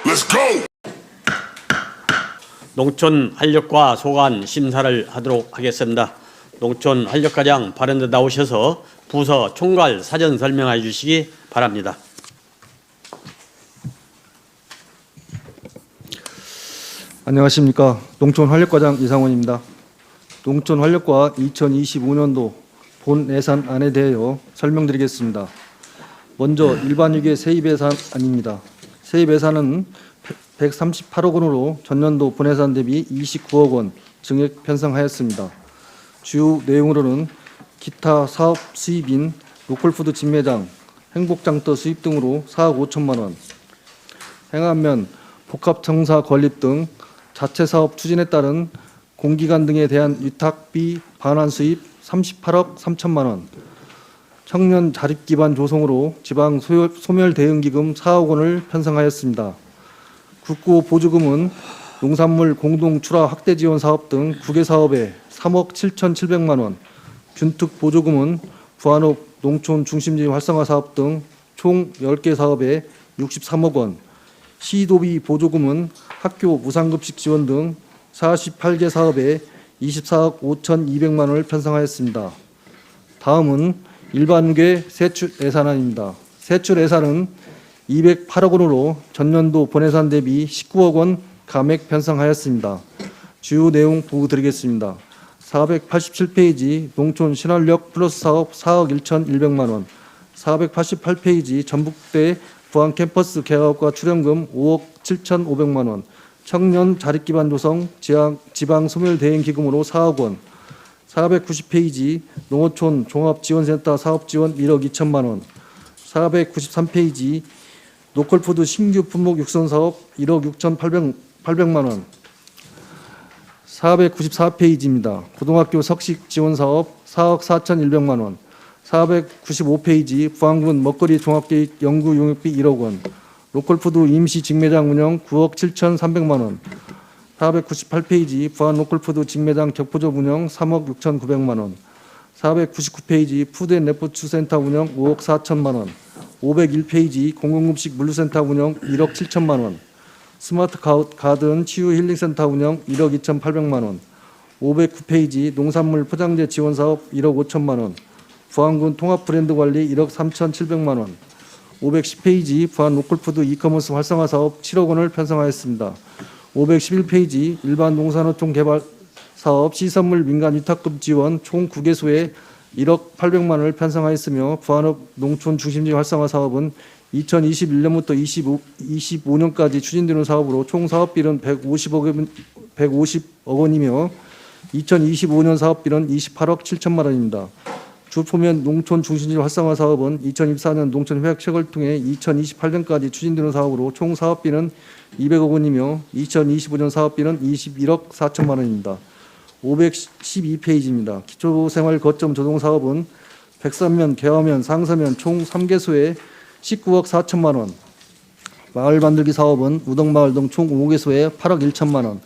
Let's go. 농촌 활력과 소관 심사를 하도록 하겠습니다. 농촌 활력과장 발언대 나오셔서 부서 총괄 사전 설명해 주시기 바랍니다. 안녕하십니까. 농촌 활력과장 이상원입니다. 농촌 활력과 2025년도 본 예산안에 대하여 설명드리겠습니다. 먼저 일반 위계 세입 예산안입니다. 세입 예산은 138억 원으로 전년도 본 예산 대비 29억 원 증액 편성하였습니다. 주요 내용으로는 기타 사업 수입인 로컬푸드 직매장, 행복장터 수입 등으로 4억 5천만 원, 행안면, 복합청사 건립 등 자체 사업 추진에 따른 공기관 등에 대한 위탁비 반환 수입 38억 3천만 원, 청년 자립 기반 조성으로 지방 소멸 대응 기금 4억 원을 편성하였습니다. 국고 보조금은 농산물 공동 출하 확대 지원 사업 등 9개 사업에 3억 7,700만 원, 균특 보조금은 부안업 농촌 중심지 활성화 사업 등 총 10개 사업에 63억 원, 시도비 보조금은 학교 무상급식 지원 등 48개 사업에 24억 5,200만 원을 편성하였습니다. 다음은 일반계 세출 예산안입니다. 세출 예산은 208억 원으로 전년도 본예산 대비 19억 원 감액 편성하였습니다. 주요 내용 보고 드리겠습니다. 487페이지 농촌 신활력 플러스 사업 4억 1,100만 원, 488페이지 전북대 부안 캠퍼스 개업과 출연금 5억 7,500만 원, 청년 자립기반 조성 지방 소멸 대행 기금으로 4억 원, 490페이지 농어촌 종합지원센터 사업 지원 1억 2천만 원, 493페이지 로컬푸드 신규 품목 육성 사업 1억 6,800만 원, 494페이지입니다. 고등학교 석식 지원 사업 4억 4,100만 원, 495페이지 부안군 먹거리 종합계획 연구 용역비 1억 원, 로컬푸드 임시 직매장 운영 9억 7,300만 원, 498페이지 부안 로컬푸드 직매장 격포점 운영 3억 6,900만 원, 499페이지 푸드앤레포츠 센터 운영 5억 4천만 원, 501페이지 공공급식 물류센터 운영 1억 7천만 원, 스마트 가든 치유 힐링센터 운영 1억 2,800만 원, 509페이지 농산물 포장재 지원 사업 1억 5천만 원, 부안군 통합 브랜드 관리 1억 3,700만 원, 510페이지 부안 로컬푸드 이커머스 활성화 사업 7억 원을 편성하였습니다. 511페이지 일반 농산어촌 개발 사업 시선물 민간 위탁금 지원 총 9개소에 1억 800만 원을 편성하였으며 부안업 농촌 중심지 활성화 사업은 2021년부터 25년까지 추진되는 사업으로 총 사업비는 150억 원이며 2025년 사업비는 28억 7천만 원입니다. 주포면 농촌 중심지 활성화 사업은 2024년 농촌 협약책을 통해 2028년까지 추진되는 사업으로 총 사업비는 200억 원이며 2025년 사업비는 21억 4천만 원입니다. 512페이지입니다. 기초생활 거점 조성 사업은 백산면, 개화면, 상서면 총 3개소에 19억 4천만 원, 마을 만들기 사업은 우덕마을 등 총 5개소에 8억 1천만 원,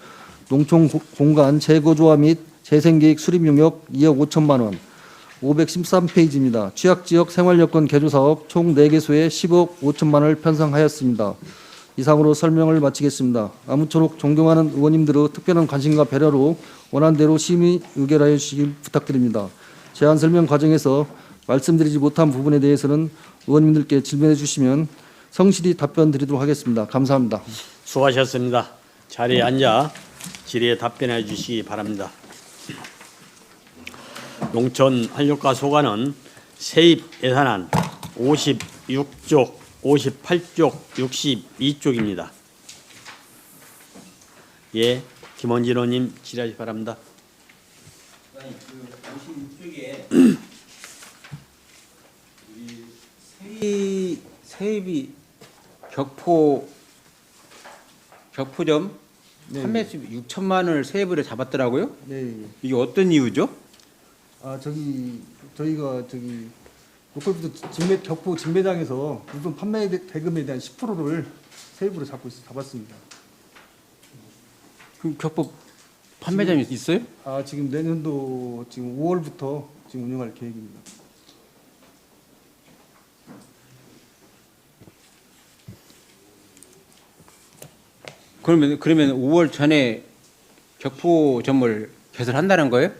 농촌 공간 재거조화 및 재생계획 수립 용역 2억 5천만 원, 513페이지입니다. 취약지역 생활여건 개조사업 총 4개소에 10억 5천만 원을 편성하였습니다. 이상으로 설명을 마치겠습니다. 아무쪼록 존경하는 의원님들의 특별한 관심과 배려로 원안대로 심의 의결하여 주시길 부탁드립니다. 제안 설명 과정에서 말씀드리지 못한 부분에 대해서는 의원님들께 질문해 주시면 성실히 답변 드리도록 하겠습니다. 감사합니다. 수고하셨습니다. 자리에 앉아 질의에 답변해 주시기 바랍니다. 농촌 활력과 소관은 세입 예산안 56쪽, 58쪽, 62쪽입니다. 예, 김원진 의원님 질의하시 바랍니다. 그 56쪽에 세입이 격포점 판매 수입 6천만 원을 세입으로 잡았더라고요. 네. 이게 어떤 이유죠? 저희가 로컬푸드 격포 직매장에서 물품 판매 대금에 대한 10%를 세입으로 잡았습니다. 그럼 격포 판매점이 있어요? 지금 내년도 5월부터 지금 운영할 계획입니다. 그러면 5월 전에 격포점을 개설한다는 거예요?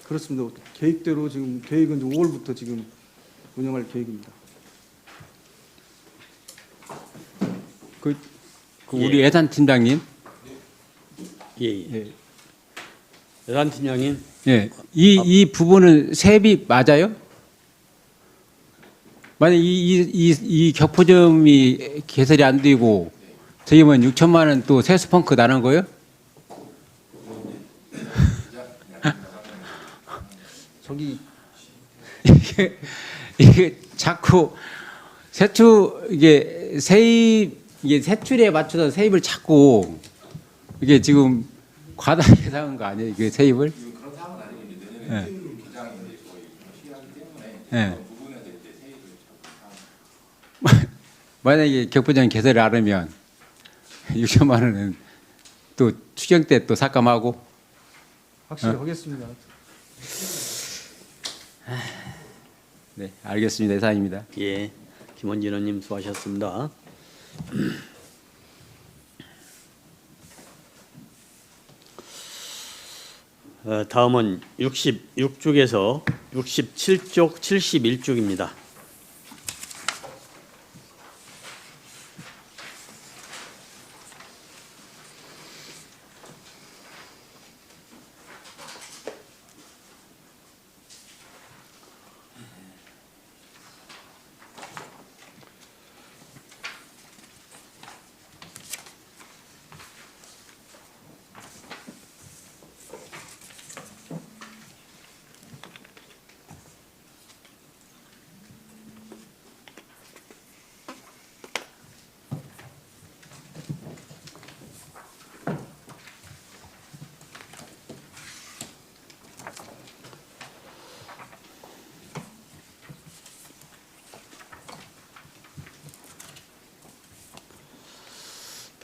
그렇습니다. 계획대로 지금 계획은 5월부터 지금 운영할 계획입니다. 우리 예산 팀장님, 예, 예. 예산 팀장님. 예, 이 부분은 세비 맞아요? 만약 이 격포점이 개설이 안 되고 저기 뭐 6천만 원 또 세수 펑크 나는 거예요? 저기 이게 자꾸 이게 세출에 맞춰서 세입을 자꾸 이게 지금 과다 예상한 거 아니에요? 이게 세입을? 그런 상황은 아니겠는데 기장인데 저희 시하기 때문에 부분에 대해 세입을 만약에 격포장 개설을 안 하면 6천만 원은 또 추경 때 또 삭감하고. 확실히 하겠습니다. 네, 알겠습니다. 이상입니다. 예, 김원진 의원님 수고하셨습니다. 다음은 66쪽에서 67쪽, 71쪽입니다.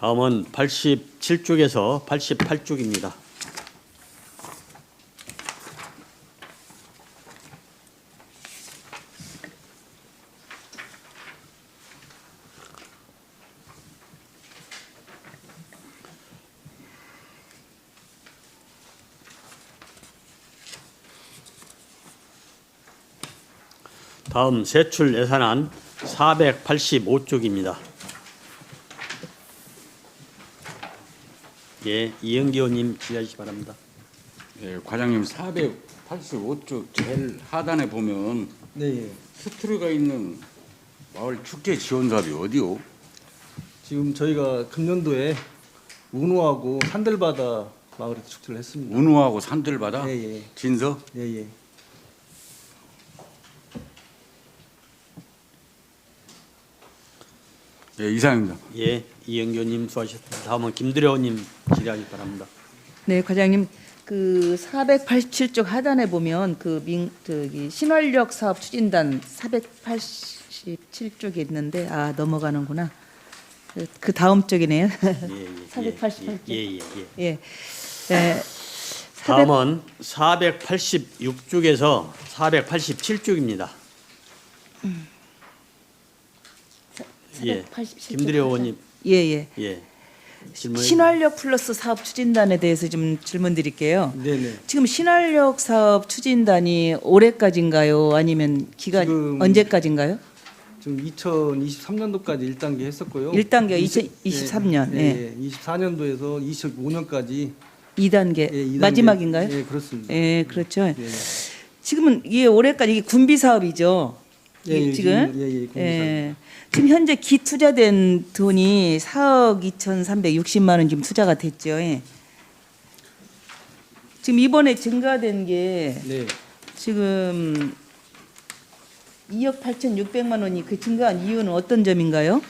다음은 87쪽에서 88쪽입니다. 다음 세출 예산안 485쪽입니다. 예, 이영기 의원님 질의하시기 바랍니다. 예, 과장님 485쪽 제일 하단에 보면 네. 스트루가 있는 마을 축제 지원 사업이 어디요? 지금 저희가 금년도에 운호하고 산들바다 마을에서 축제를 했습니다. 운호하고 산들바다? 예, 예. 진서? 예, 예. 예, 이상입니다. 예, 이영기 의원님 수고하셨습니다. 다음은 김두려 의원님 질의하시기 바랍니다. 네, 과장님, 그 487쪽 하단에 보면 저기 신활역 사업 추진단 487쪽이 있는데 넘어가는구나. 그 다음 쪽이네요. 예, 488쪽. 예. 예. 네. 다음은 486쪽에서 487쪽입니다. 예, 487쪽 김두려 의원님. 예. 예. 질문해 신활역 플러스 사업 추진단에 대해서 좀 질문드릴게요. 네네. 지금 신활역 사업 추진단이 올해까지인가요? 아니면 기간 지금 언제까지인가요? 지금 2023년도까지 1단계 했었고요. 1단계 2023년. 예. 24년도에서 25년까지 2단계 예, 2단계. 마지막인가요? 예, 그렇습니다. 예, 그렇죠. 예. 지금은 이게 올해까지 이게 군비 사업이죠. 예, 예, 지금 군비 예. 지금 현재 기투자된 돈이 4억 2,360만 원 지금 투자가 됐죠. 예. 지금 이번에 증가된 게 네. 지금 2억 8,600만 원이 그 증가한 이유는 어떤 점인가요?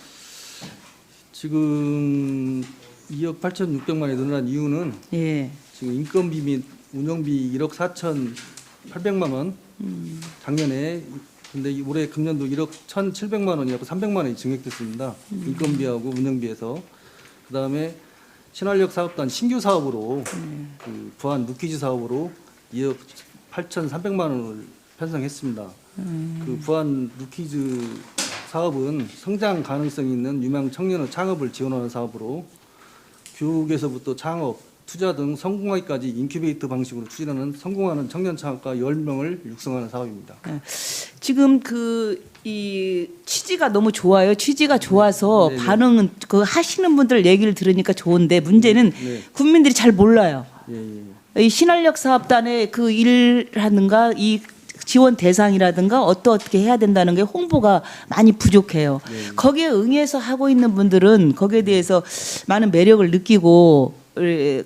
지금 2억 8,600만 원이 늘어난 이유는 예. 지금 인건비 및 운영비 1억 4,800만 원 작년에 근데 올해 금년도 1억 1,700만 원이었고 300만 원이 증액됐습니다. 인건비하고 운영비에서 그다음에 신활역 사업단 신규 사업으로 그 부안 누키즈 사업으로 2억 8,300만 원을 편성했습니다. 그 부안 누키즈 사업은 성장 가능성 있는 유망 청년의 창업을 지원하는 사업으로 교육에서부터 창업, 투자 등 성공하기까지 인큐베이터 방식으로 추진하는 성공하는 청년 창업가 10명을 육성하는 사업입니다. 지금 이 취지가 너무 좋아요. 취지가 좋아서 네네. 반응은 그 하시는 분들 얘기를 들으니까 좋은데 문제는 네. 국민들이 잘 몰라요. 예, 예. 이 신활력 사업단의 그 일하는가 이 지원 대상이라든가 어떻게 해야 된다는 게 홍보가 많이 부족해요. 거기에 응해서 하고 있는 분들은 거기에 대해서 많은 매력을 느끼고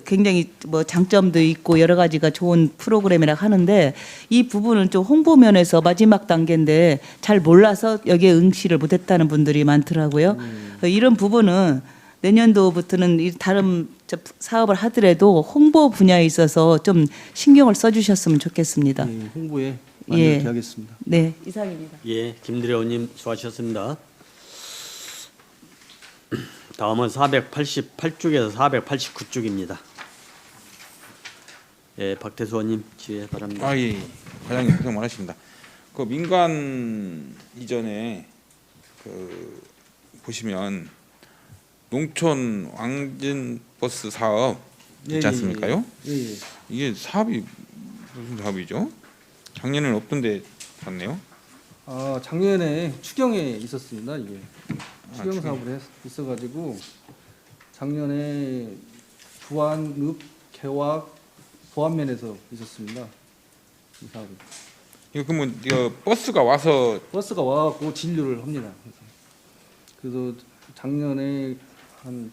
굉장히 뭐 장점도 있고 여러 가지가 좋은 프로그램이라 하는데 이 부분은 좀 홍보 면에서 마지막 단계인데 잘 몰라서 여기에 응시를 못했다는 분들이 많더라고요. 이런 부분은 내년도부터는 이 다른 사업을 하더라도 홍보 분야에 있어서 좀 신경을 써주셨으면 좋겠습니다. 예, 홍보에 많이 예. 이렇게 하겠습니다. 네, 이상입니다. 예, 김드래 의원님 수고하셨습니다. 다음은 488쪽에서 489쪽입니다. 예, 박태수 의원님 지혜 바랍니다. 예. 과장님 고생 많으십니다. 그 민간 이전에 그 보시면 농촌 왕진 버스 사업 있지 않습니까요? 예, 예. 이게 사업이 무슨 사업이죠? 작년에는 없던데 봤네요. 아, 작년에 추경에 있었습니다. 이게 추경 추경. 사업을 있어가지고 작년에 부안, 읍, 개화, 보안면에서 있었습니다. 이 사업이. 이거 그러면 이거 버스가 와서 버스가 와갖고 진료를 합니다. 그래서 작년에 한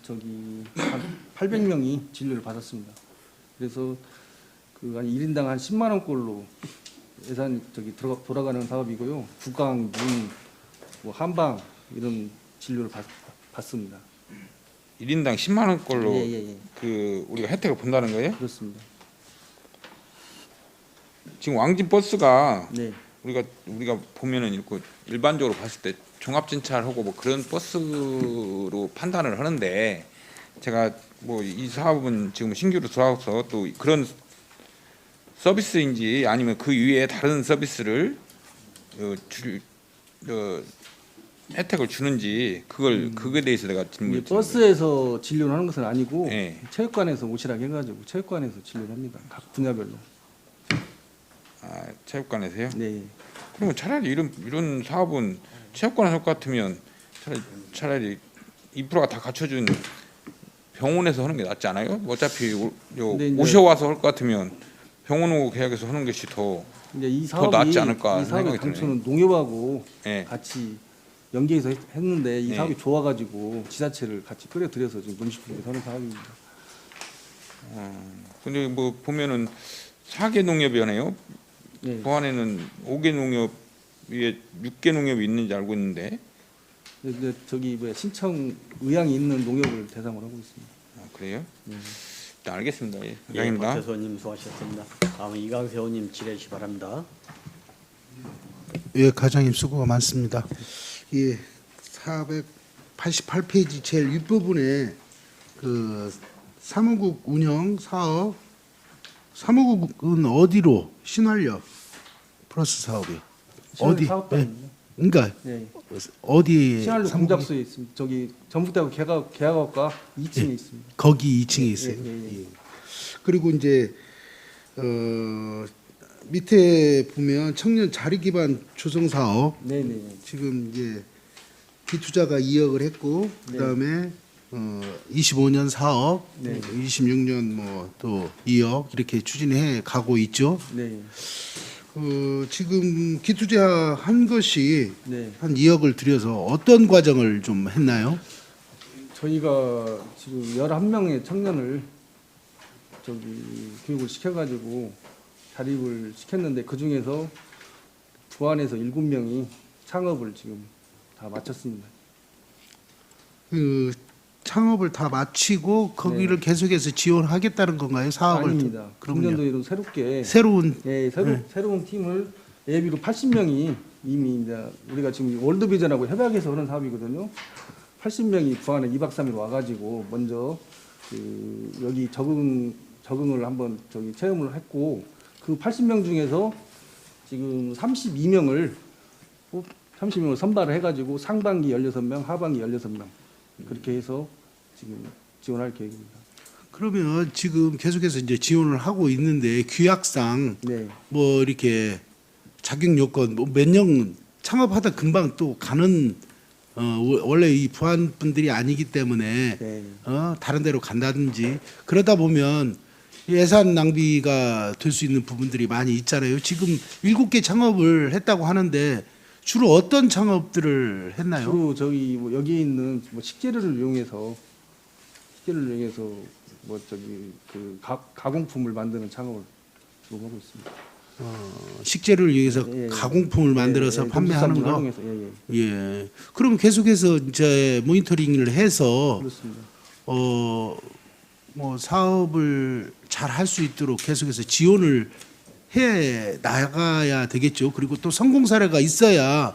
800명이 진료를 받았습니다. 그래서 그 한 1인당 한 10만 원꼴로 예산 돌아가는 사업이고요. 구강, 눈, 뭐 한방 이런 진료를 받습니다. 1인당 10만 원꼴로 예. 그 우리가 혜택을 본다는 거예요? 그렇습니다. 지금 왕진 버스가 네. 우리가 보면은 이렇게 일반적으로 봤을 때 종합 진찰하고 뭐 그런 버스로 판단을 하는데 제가 뭐 이 사업은 지금 신규로 들어와서 또 그런 서비스인지 아니면 그 위에 다른 서비스를 혜택을 주는지 그거에 대해서 내가 질문을 이게 버스에서 진료를 하는 것은 아니고 네. 체육관에서 오시라고 해가지고 체육관에서 진료를 합니다. 각 분야별로. 체육관에서요? 네. 그러면 차라리 이런 사업은 체육관에서 할 것 같으면 차라리 인프라가 다 갖춰준 병원에서 하는 게 낫지 않아요? 어차피 근데 이제 오셔와서 할 것 같으면 병원 오고 계약해서 하는 것이 더 이제 이 더 사업이 낫지 않을까 이 사업의 생각이 드네요. 당초는 농협하고 예. 같이 연계해서 했는데 이 네. 사업이 좋아가지고 지자체를 같이 끌어들여서 지금 농식품에서 하는 사업입니다. 근데 뭐 보면은 4개 농협이네요. 네. 보안에는 5개 농협 위에 6개 농협이 있는지 알고 있는데 근데 저기 신청 의향이 있는 농협을 대상으로 하고 있습니다. 그래요? 일단 알겠습니다. 예. 예, 이상입니다. 박태수 의원님 수고하셨습니다. 다음은 이강세 의원님 질의해 주시 바랍니다. 예, 과장님 수고가 많습니다. 예, 488페이지 제일 윗부분에 그 사무국 운영 사업, 사무국은 어디로 신활력 플러스 사업이 어디? 예, 사업단입니다. 그러니까 네. 어디 신할로 사무국이? 공작소에 있습니다. 저기 전북대학교 개학학과 2층에 있습니다. 거기 2층에 있어요. 예. 예. 그리고 이제 밑에 보면 청년 자리 기반 조성 사업 네네. 지금 이제 기투자가 2억을 했고 네. 그다음에 25년 사업, 네. 26년 뭐 또 2억 이렇게 추진해 가고 있죠. 네. 지금 기투자 한 것이 네. 한 2억을 들여서 어떤 과정을 좀 했나요? 저희가 지금 11명의 청년을 저기 교육을 시켜가지고 자립을 시켰는데 그 중에서 부안에서 7명이 창업을 지금 다 마쳤습니다. 그 창업을 다 마치고 거기를 계속해서 지원하겠다는 건가요? 사업을? 아닙니다. 그럼요. 금년도에도 새롭게 새로운 새로운 팀을 예비로 80명이 이미 이제 우리가 지금 월드비전하고 협약해서 하는 사업이거든요. 80명이 부안에 2박 3일 와가지고 먼저 그 여기 적응을 한번 저기 체험을 했고 그 80명 중에서 지금 32명을 선발을 해가지고 상반기 16명, 하반기 16명 그렇게 해서 지금 지원할 계획입니다. 그러면 지금 계속해서 이제 지원을 하고 있는데 규약상 네. 뭐 이렇게 자격 요건 뭐 몇 년 창업하다 금방 또 가는 원래 이 부안 분들이 아니기 때문에 네. 다른 데로 간다든지 그러다 보면 예산 낭비가 될 수 있는 부분들이 많이 있잖아요. 지금 7개 창업을 했다고 하는데 주로 어떤 창업들을 했나요? 주로 저기 뭐 여기에 있는 뭐 식재료를 이용해서 뭐 저기 그 가공품을 만드는 창업을 주로 하고 있습니다. 식재료를 이용해서 예, 예. 가공품을 만들어서 예, 예, 판매하는 농수산물 거. 활용해서, 예, 예. 예. 그럼 계속해서 이제 모니터링을 해서 그렇습니다. 뭐 사업을 잘 할 수 있도록 계속해서 지원을 해 나가야 되겠죠. 그리고 또 성공 사례가 있어야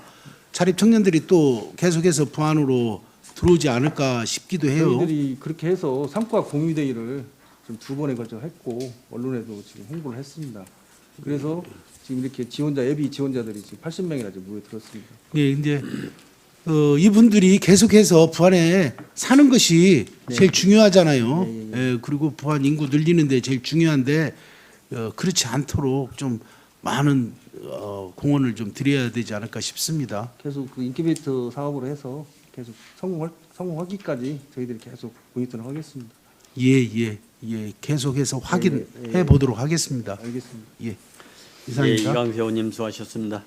자립 청년들이 또 계속해서 부안으로 들어오지 않을까 싶기도 해요. 저희들이 그렇게 해서 상과 공유대회를 좀 2번에 걸쳐 했고 언론에도 지금 홍보를 했습니다. 그래서 지금 이렇게 예비 지원자들이 지금 80명이나 지금 모여들었습니다. 예, 이제 이분들이 계속해서 부안에 사는 것이 제일 중요하잖아요. 예, 그리고 부안 인구 늘리는데 제일 중요한데 그렇지 않도록 좀 많은 공헌을 좀 드려야 되지 않을까 싶습니다. 계속 그 인큐베이터 사업으로 해서 계속 성공하기까지 저희들이 계속 모니터를 하겠습니다. 예. 계속해서 확인해 보도록 하겠습니다. 알겠습니다. 예. 예, 이상입니다. 이강세 의원님 수고하셨습니다.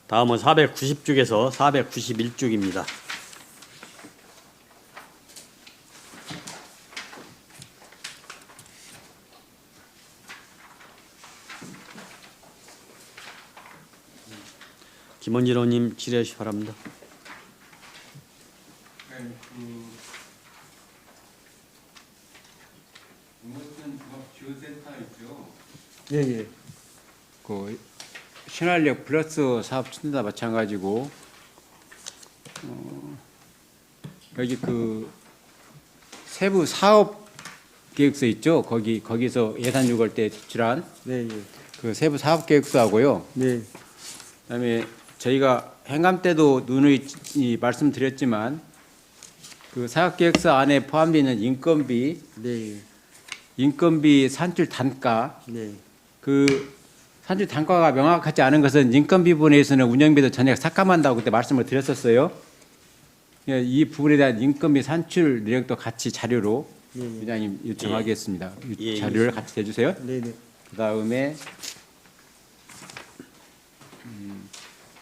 다음은 490쪽에서 491쪽입니다. 김원진 의원님 질의해 주시기 바랍니다. 예, 예. 그 신활력 플러스 사업 추진과 마찬가지고 여기 그 세부 사업 계획서 있죠. 거기서 예산 요구할 때 제출한 네, 예. 그 세부 사업 계획서하고요. 네. 그다음에 저희가 행감 때도 누누이 말씀드렸지만 그 사업 계획서 안에 포함되어 있는 인건비, 네. 인건비 산출 단가, 네. 그 산출 단가가 명확하지 않은 것은 인건비 부분에서는 운영비도 전액 삭감한다고 그때 말씀을 드렸었어요. 예, 이 부분에 대한 인건비 산출 내역도 같이 자료로 위원장님 요청하겠습니다. 예, 자료를 같이 대주세요. 네, 네. 그 다음에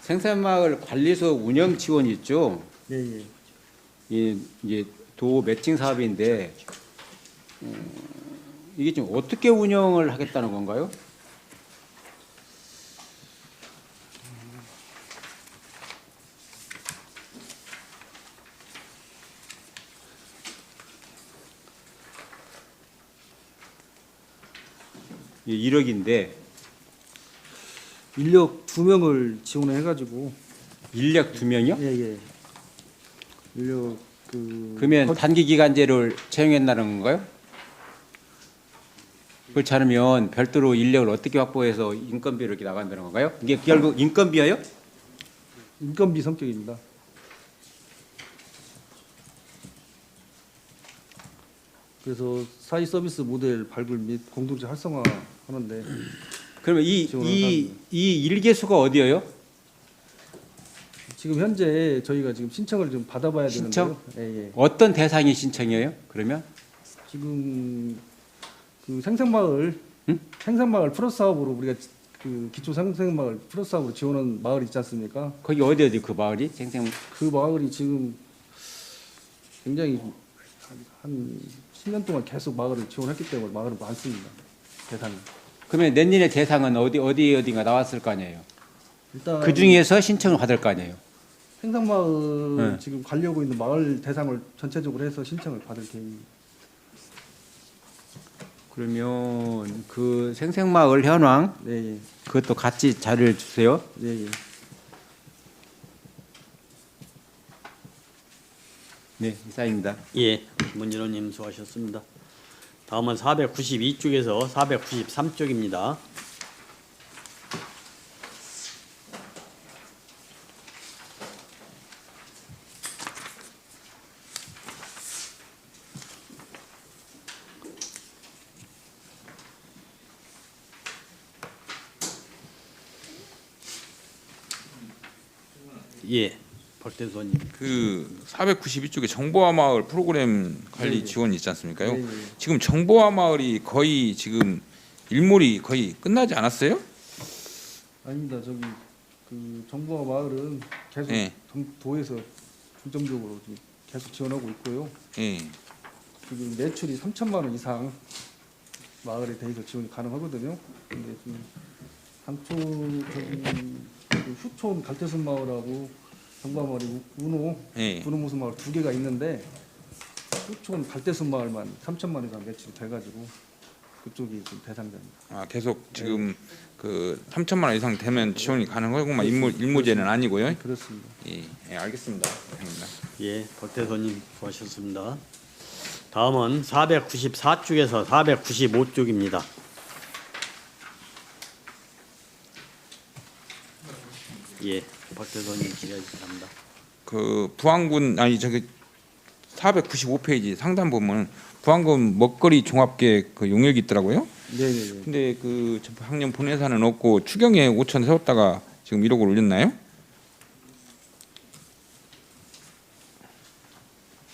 생산마을 관리소 운영 지원이 있죠. 네, 예. 이게 도 매칭 사업인데 이게 지금 어떻게 운영을 하겠다는 건가요? 이 1억인데 인력 2명을 지원을 해가지고 인력 2명이요? 예. 인력 그러면 단기 기간제를 채용했다는 건가요? 그렇지 않으면 별도로 인력을 어떻게 확보해서 인건비를 이렇게 나간다는 건가요? 이게 결국 인건비예요? 인건비 성격입니다. 그래서 사회 서비스 모델 발굴 및 공동체 활성화 하는데 그러면 이 일개수가 어디예요? 지금 현재 저희가 지금 신청을 좀 받아봐야 신청? 되는데요. 예. 어떤 대상이 신청이에요? 그러면 지금 그 생생마을 생산마을 플러스 사업으로 우리가 그 기초 생생마을 플러스 사업으로 지원한 마을 있지 않습니까? 거기 어디 그 마을이 생생 그 마을이 지금 굉장히 한 10년 동안 계속 마을을 지원했기 때문에 마을은 많습니다. 대상이. 그러면 내년에 대상은 어디가 나왔을 거 아니에요? 일단 그 중에서 신청을 받을 거 아니에요? 생산마을 네. 지금 가려고 있는 마을 대상을 전체적으로 해서 신청을 받을 계획입니다. 그러면 그 생생마을 현황 네, 그것도 같이 자료를 주세요. 예. 네, 이상입니다. 예, 김원진 의원님 수고하셨습니다. 다음은 492쪽에서 493쪽입니다. 예, 박대수님. 그 492쪽에 정보화 마을 프로그램 관리 네. 지원이 있지 않습니까요? 네, 네. 지금 정보화 마을이 거의 지금 일몰이 거의 끝나지 않았어요? 아닙니다. 저기 그 정부와 마을은 계속 예. 도에서 중점적으로 지금 계속 지원하고 있고요. 예. 지금 매출이 3천만 원 이상 마을에 대해서 지원이 가능하거든요. 근데 지금 당초 저기 그 휴촌 갈대순 마을하고 정부와 마을이 예. 우노무수 마을 두 개가 있는데 휴촌 갈대순 마을만 3천만 원 이상 매출이 돼가지고 그쪽이 좀 대상자입니다. 아 계속 지금 그 3천만 원 이상 되면 지원이 가능하고만 일무제는 아니고요. 그렇습니다. 예, 예 알겠습니다. 감사합니다. 예, 박대수님 수고하셨습니다. 다음은 494쪽에서 495쪽입니다. 예, 박대수님 질의해 주십니다. 그 부안군 아니 저기 495페이지 상단 보면 부안군 먹거리 종합계획 그 용역이 있더라고요. 네네네. 근데 그 학년 본예산은 없고 추경에 5천 세웠다가 지금 1억을 올렸나요?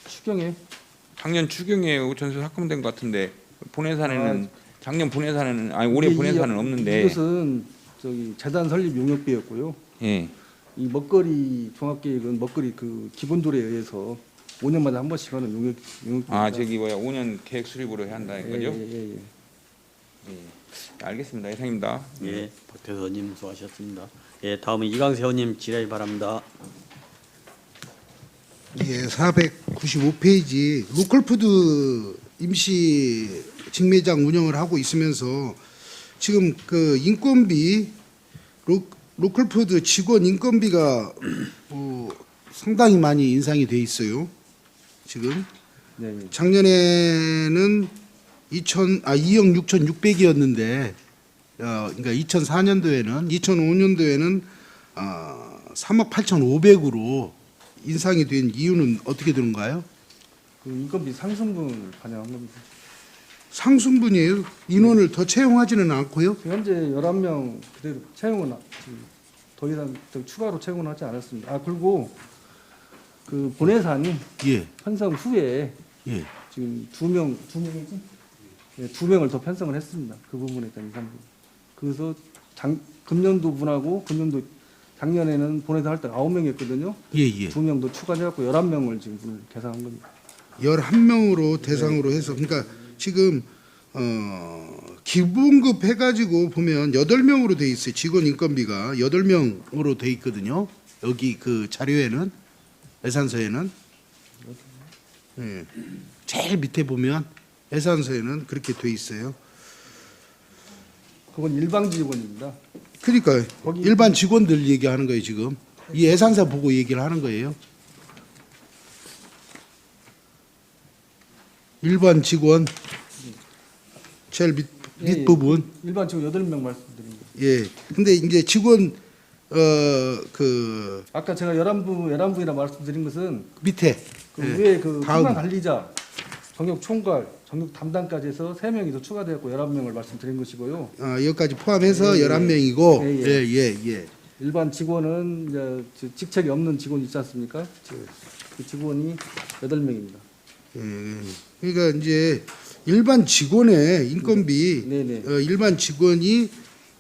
추경에 작년 추경에 5천 세 합금된 것 같은데 본예산에는 작년 본예산에는 아니 올해 본예산은 없는데 이것은 저기 재단 설립 용역비였고요. 예. 이 먹거리 종합계획은 먹거리 그 기본도에 의해서 5년마다 한 번씩 하는 용역. 아 저기 뭐야 5년 계획 수립으로 해야 한다 이거죠? 예. 예. 알겠습니다. 이상입니다. 예, 박대수님 수고하셨습니다. 예, 다음은 이강세 의원님 질의 바랍니다. 예, 495페이지 로컬푸드 임시 직매장 운영을 하고 있으면서 지금 그 인건비 로컬푸드 직원 인건비가 상당히 많이 인상이 돼 있어요. 지금 네. 작년에는 2억 6,600이었는데 그러니까 2005년도에는 3억 8,500으로 인상이 된 이유는 어떻게 되는가요? 그 인건비 상승분 반영한 겁니다. 상승분이에요. 인원을 더 채용하지는 않고요. 지금 현재 11명 그대로 채용은 지금 더 이상 추가로 채용은 하지 않았습니다. 아 그리고 그 본예산이 예, 편성 후에 예. 지금 두 명이지? 네, 2명을 더 편성을 했습니다. 그 부분에 대한 인상분. 그래서 금년도 분하고 금년도 작년에는 본예산 할 때 9명이었거든요. 예, 예. 2명 더 추가해갖고 11명을 지금 분을 계산한 겁니다. 11명으로 대상으로 해서 그러니까 지금 기본급 해가지고 보면 8명으로 돼 있어요. 직원 인건비가 8명으로 돼 있거든요. 여기 그 자료에는 예산서에는 예. 제일 밑에 보면 예산서에는 그렇게 돼 있어요. 그건 일반 직원입니다. 그러니까 거기- 일반 직원들 얘기하는 거예요 지금. 이 예산서 보고 얘기를 하는 거예요. 일반 직원 제일 밑부분. 일반 직원 8명 말씀드립니다. 예. 근데 이제 직원 아까 제가 11분이라 말씀드린 것은 밑에 그 예. 위에 그 다음. 통관 관리자, 정역 총괄, 정역 담당까지 해서 3명이 더 추가되었고 11명을 말씀드린 것이고요. 여기까지 포함해서 예, 예. 11명이고 예, 예. 일반 직원은 이제 직책이 없는 직원 있지 않습니까? 그 직원이 8명입니다. 예. 그러니까 이제 일반 직원의 인건비 네네. 일반 직원이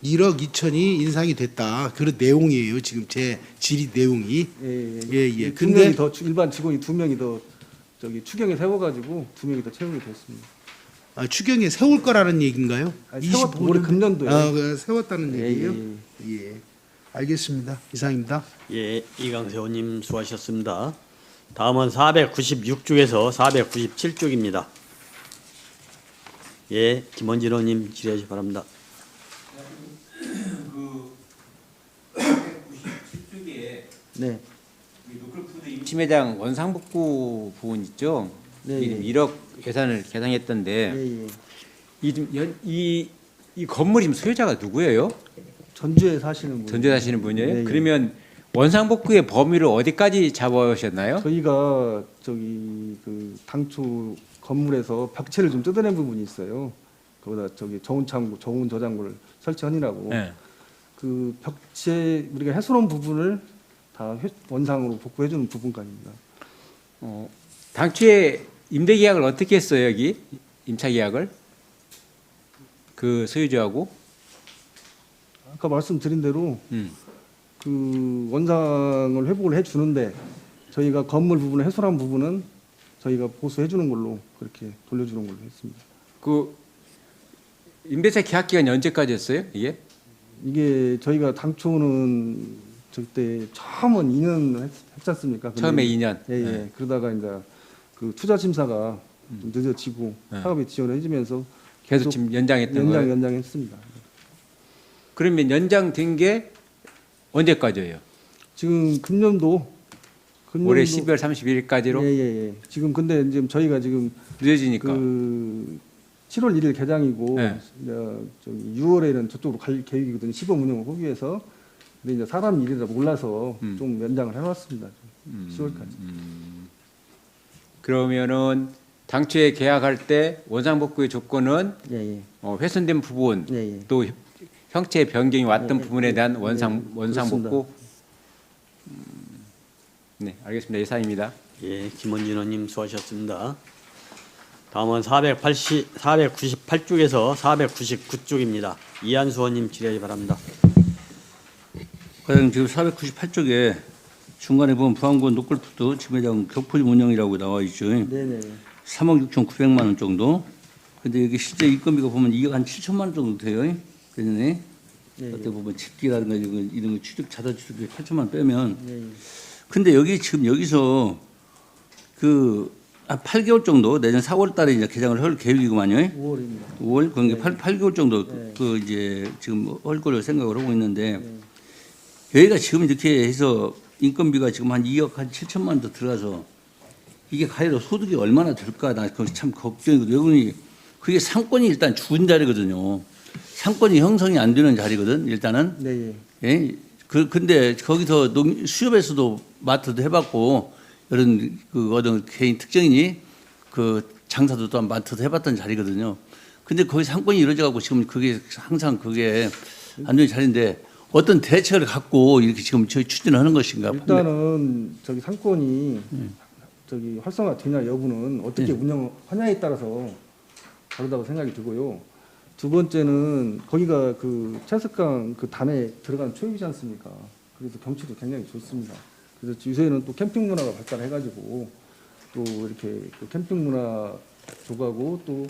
1억 2천이 인상이 됐다. 그런 내용이에요. 지금 제 질의 내용이. 예. 두 명이 더 일반 직원이 2명이 더 저기 추경에 세워가지고 2명이 더 채용이 됐습니다. 추경에 세울 거라는 얘기인가요? 아니, 올해 금년도에. 세웠다는 예, 얘기예요. 예. 알겠습니다. 이상입니다. 예, 이강세 의원님 수고하셨습니다. 다음은 496쪽에서 497쪽입니다. 예, 김원진 의원님 질의해 주시기 바랍니다. 네. 임시매장 원상복구 부분 있죠. 네, 지금 예. 1억 예산을 계산했던데 예. 이 건물 지금 소유자가 누구예요? 전주에 사시는 분. 전주에 사시는 분이에요? 네, 예. 그러면 원상복구의 범위를 어디까지 잡으셨나요? 저희가 저기 그 당초 건물에서 벽체를 좀 뜯어낸 부분이 있어요. 거기다 저기 저온 창고, 저온 저장고를 설치하느라고 네. 그 벽체 우리가 해소로운 부분을 다 원상으로 복구해주는 부분까지입니다. 당초에 임대 계약을 어떻게 했어요, 여기? 임차 계약을? 그 소유주하고? 아까 말씀드린 대로 그 원상을 회복을 해주는데 저희가 건물 부분을 훼손한 부분은 저희가 보수해주는 걸로 그렇게 돌려주는 걸로 했습니다. 그 임대차 계약 기간이 언제까지였어요, 이게? 이게 저희가 당초는 저때 처음은 2년 했지 않습니까? 근데 처음에 2년. 예, 예. 네. 그러다가 이제 그 투자 심사가 좀 늦어지고 네. 사업에 지원을 해주면서 계속 지금 연장했던 거예요? 연장했습니다. 그러면 연장된 게 언제까지예요? 지금 금년도 올해 12월 31일까지로? 예. 지금 근데 지금 저희가 지금 늦어지니까. 그 7월 1일 개장이고 네. 저기 6월에는 저쪽으로 갈 계획이거든요. 시범 운영을 하기 위해서. 근데 이제 사람 일이라 몰라서 좀 연장을 해놨습니다. 10월까지. 그러면은 당초에 계약할 때 원상복구의 조건은 예. 훼손된 부분, 예. 또 형체 변경이 왔던 예, 부분에 대한 원상복구. 그렇습니다. 네, 알겠습니다. 이상입니다. 예, 김원진 의원님 수고하셨습니다. 다음은 498쪽에서 499쪽입니다. 이한수 의원님 질의하기 바랍니다. 과장 지금 498쪽에 중간에 보면 부안군 노골푸드 지배장 격포림 운영이라고 나와 있죠. 네네. 3억 6,900만 원 정도. 근데 여기 실제 인건비가 보면 2억 한 7천만 원 정도 돼요. 그전에 어떻게 보면 집기라든가 이런 거 취득 자사 취득비 8천만 원 빼면. 근데 여기 지금 여기서 그 한 8개월 정도 내년 4월 달에 이제 개장을 할 계획이구만요. 5월입니다. 5월 그러니까 8개월 정도 그 이제 지금 할 걸로 생각을 하고 있는데 여기가 지금 이렇게 해서 인건비가 지금 한 2억 한 7천만 원 더 들어가서 이게 가해로 소득이 얼마나 들까 나 그거 참 걱정이거든요. 왜냐면 그게 상권이 일단 죽은 자리거든요. 상권이 형성이 안 되는 자리거든 일단은. 네. 예. 근데 거기서 수협에서도 마트도 해봤고 이런 그 어떤 개인 특정인이 그 장사도 또한 마트도 해봤던 자리거든요. 근데 거기 상권이 이루어져갖고 지금 그게 항상 그게 안 되는 자리인데 어떤 대책을 갖고 이렇게 지금 저희 추진하는 것인가? 일단은 저기 상권이 저기 활성화되냐 여부는 어떻게 운영하냐에 따라서 다르다고 생각이 들고요. 두 번째는 거기가 그 채석강 그 담에 들어간 초입이지 않습니까? 그래서 경치도 굉장히 좋습니다. 그래서 요새는 또 캠핑 문화가 발달해가지고 또 이렇게 그 캠핑 문화 조가고 또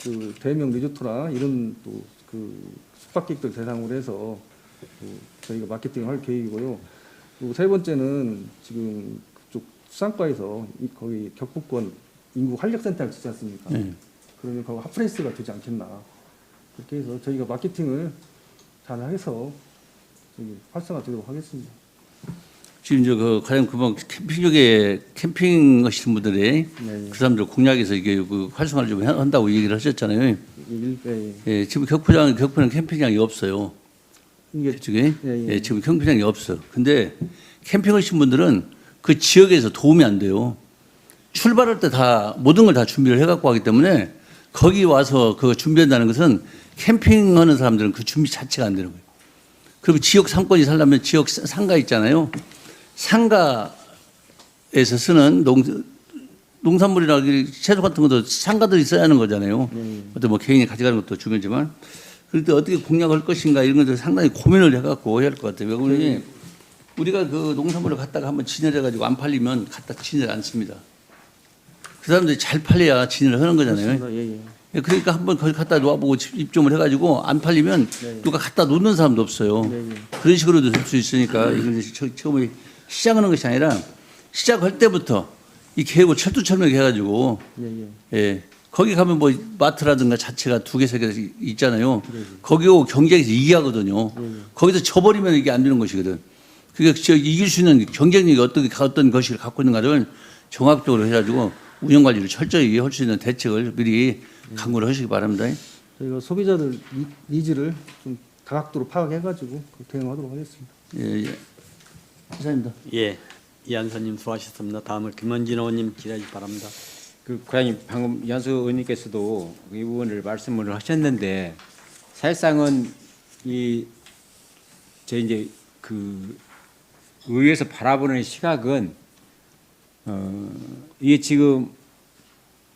그 대형 리조트나 이런 또 그 숙박객들 대상으로 해서 또 저희가 마케팅을 할 계획이고요. 그리고 세 번째는 지금 그쪽 수상과에서 거기 격북권 인구 활력센터를 짓지 않습니까? 그러면 거기 핫플레이스가 되지 않겠나. 그렇게 해서 저희가 마케팅을 잘 해서 활성화되도록 하겠습니다. 지금 그 가장 금방 캠핑 쪽에 캠핑 하시는 분들이 네. 그 사람들 공약에서 이게 그 활성화를 좀 한다고 얘기를 하셨잖아요. 예, 지금 격포는 캠핑장이 없어요. 이게 그쪽에 예. 예, 지금 캠핑장이 없어. 근데 캠핑 하신 분들은 그 지역에서 도움이 안 돼요. 출발할 때 다 모든 걸 다 준비를 해갖고 하기 때문에 거기 와서 그거 준비한다는 것은 캠핑하는 사람들은 그 준비 자체가 안 되는 거예요. 그리고 지역 상권이 살려면 지역 상가 있잖아요. 상가에서 쓰는 농산물이나 채소 같은 것도 상가들이 써야 하는 거잖아요. 어떤 뭐 개인이 가져가는 것도 중요하지만 그럴 때 어떻게 공략할 것인가 이런 것들 상당히 고민을 해갖고 해야 할 것 같아요. 왜냐하면 우리가 그 농산물을 갖다가 한번 진열해가지고 안 팔리면 갖다 진열 안 씁니다. 그 사람들이 잘 팔려야 진열을 하는 거잖아요. 예. 그러니까 한번 거기 갖다 놓아보고 입점을 해가지고 안 팔리면 누가 갖다 놓는 사람도 없어요. 그런 식으로도 될 수 있으니까 이건 처음에 시작하는 것이 아니라 시작할 때부터 이 계획을 철두철미하게 해가지고 예. 거기 가면 뭐 마트라든가 자체가 2개, 3개 있잖아요. 거기하고 경쟁에서 이기하거든요. 거기서 져버리면 이게 안 되는 것이거든. 그게 이길 수 있는 경쟁력이 어떤 것을 갖고 있는가를 종합적으로 해가지고 운영관리를 철저히 할 수 있는 대책을 미리 강구를 하시기 바랍니다. 저희가 소비자들 니즈를 좀 다각도로 파악해가지고 대응하도록 하겠습니다. 예. 이상입니다. 예, 이한선님 수고하셨습니다. 다음은 김원진 의원님 질의하기 바랍니다. 그 과장님 방금 이한수 의원님께서도 이 부분을 말씀을 하셨는데 사실상은 저 이제 그 의회에서 바라보는 시각은 이게 지금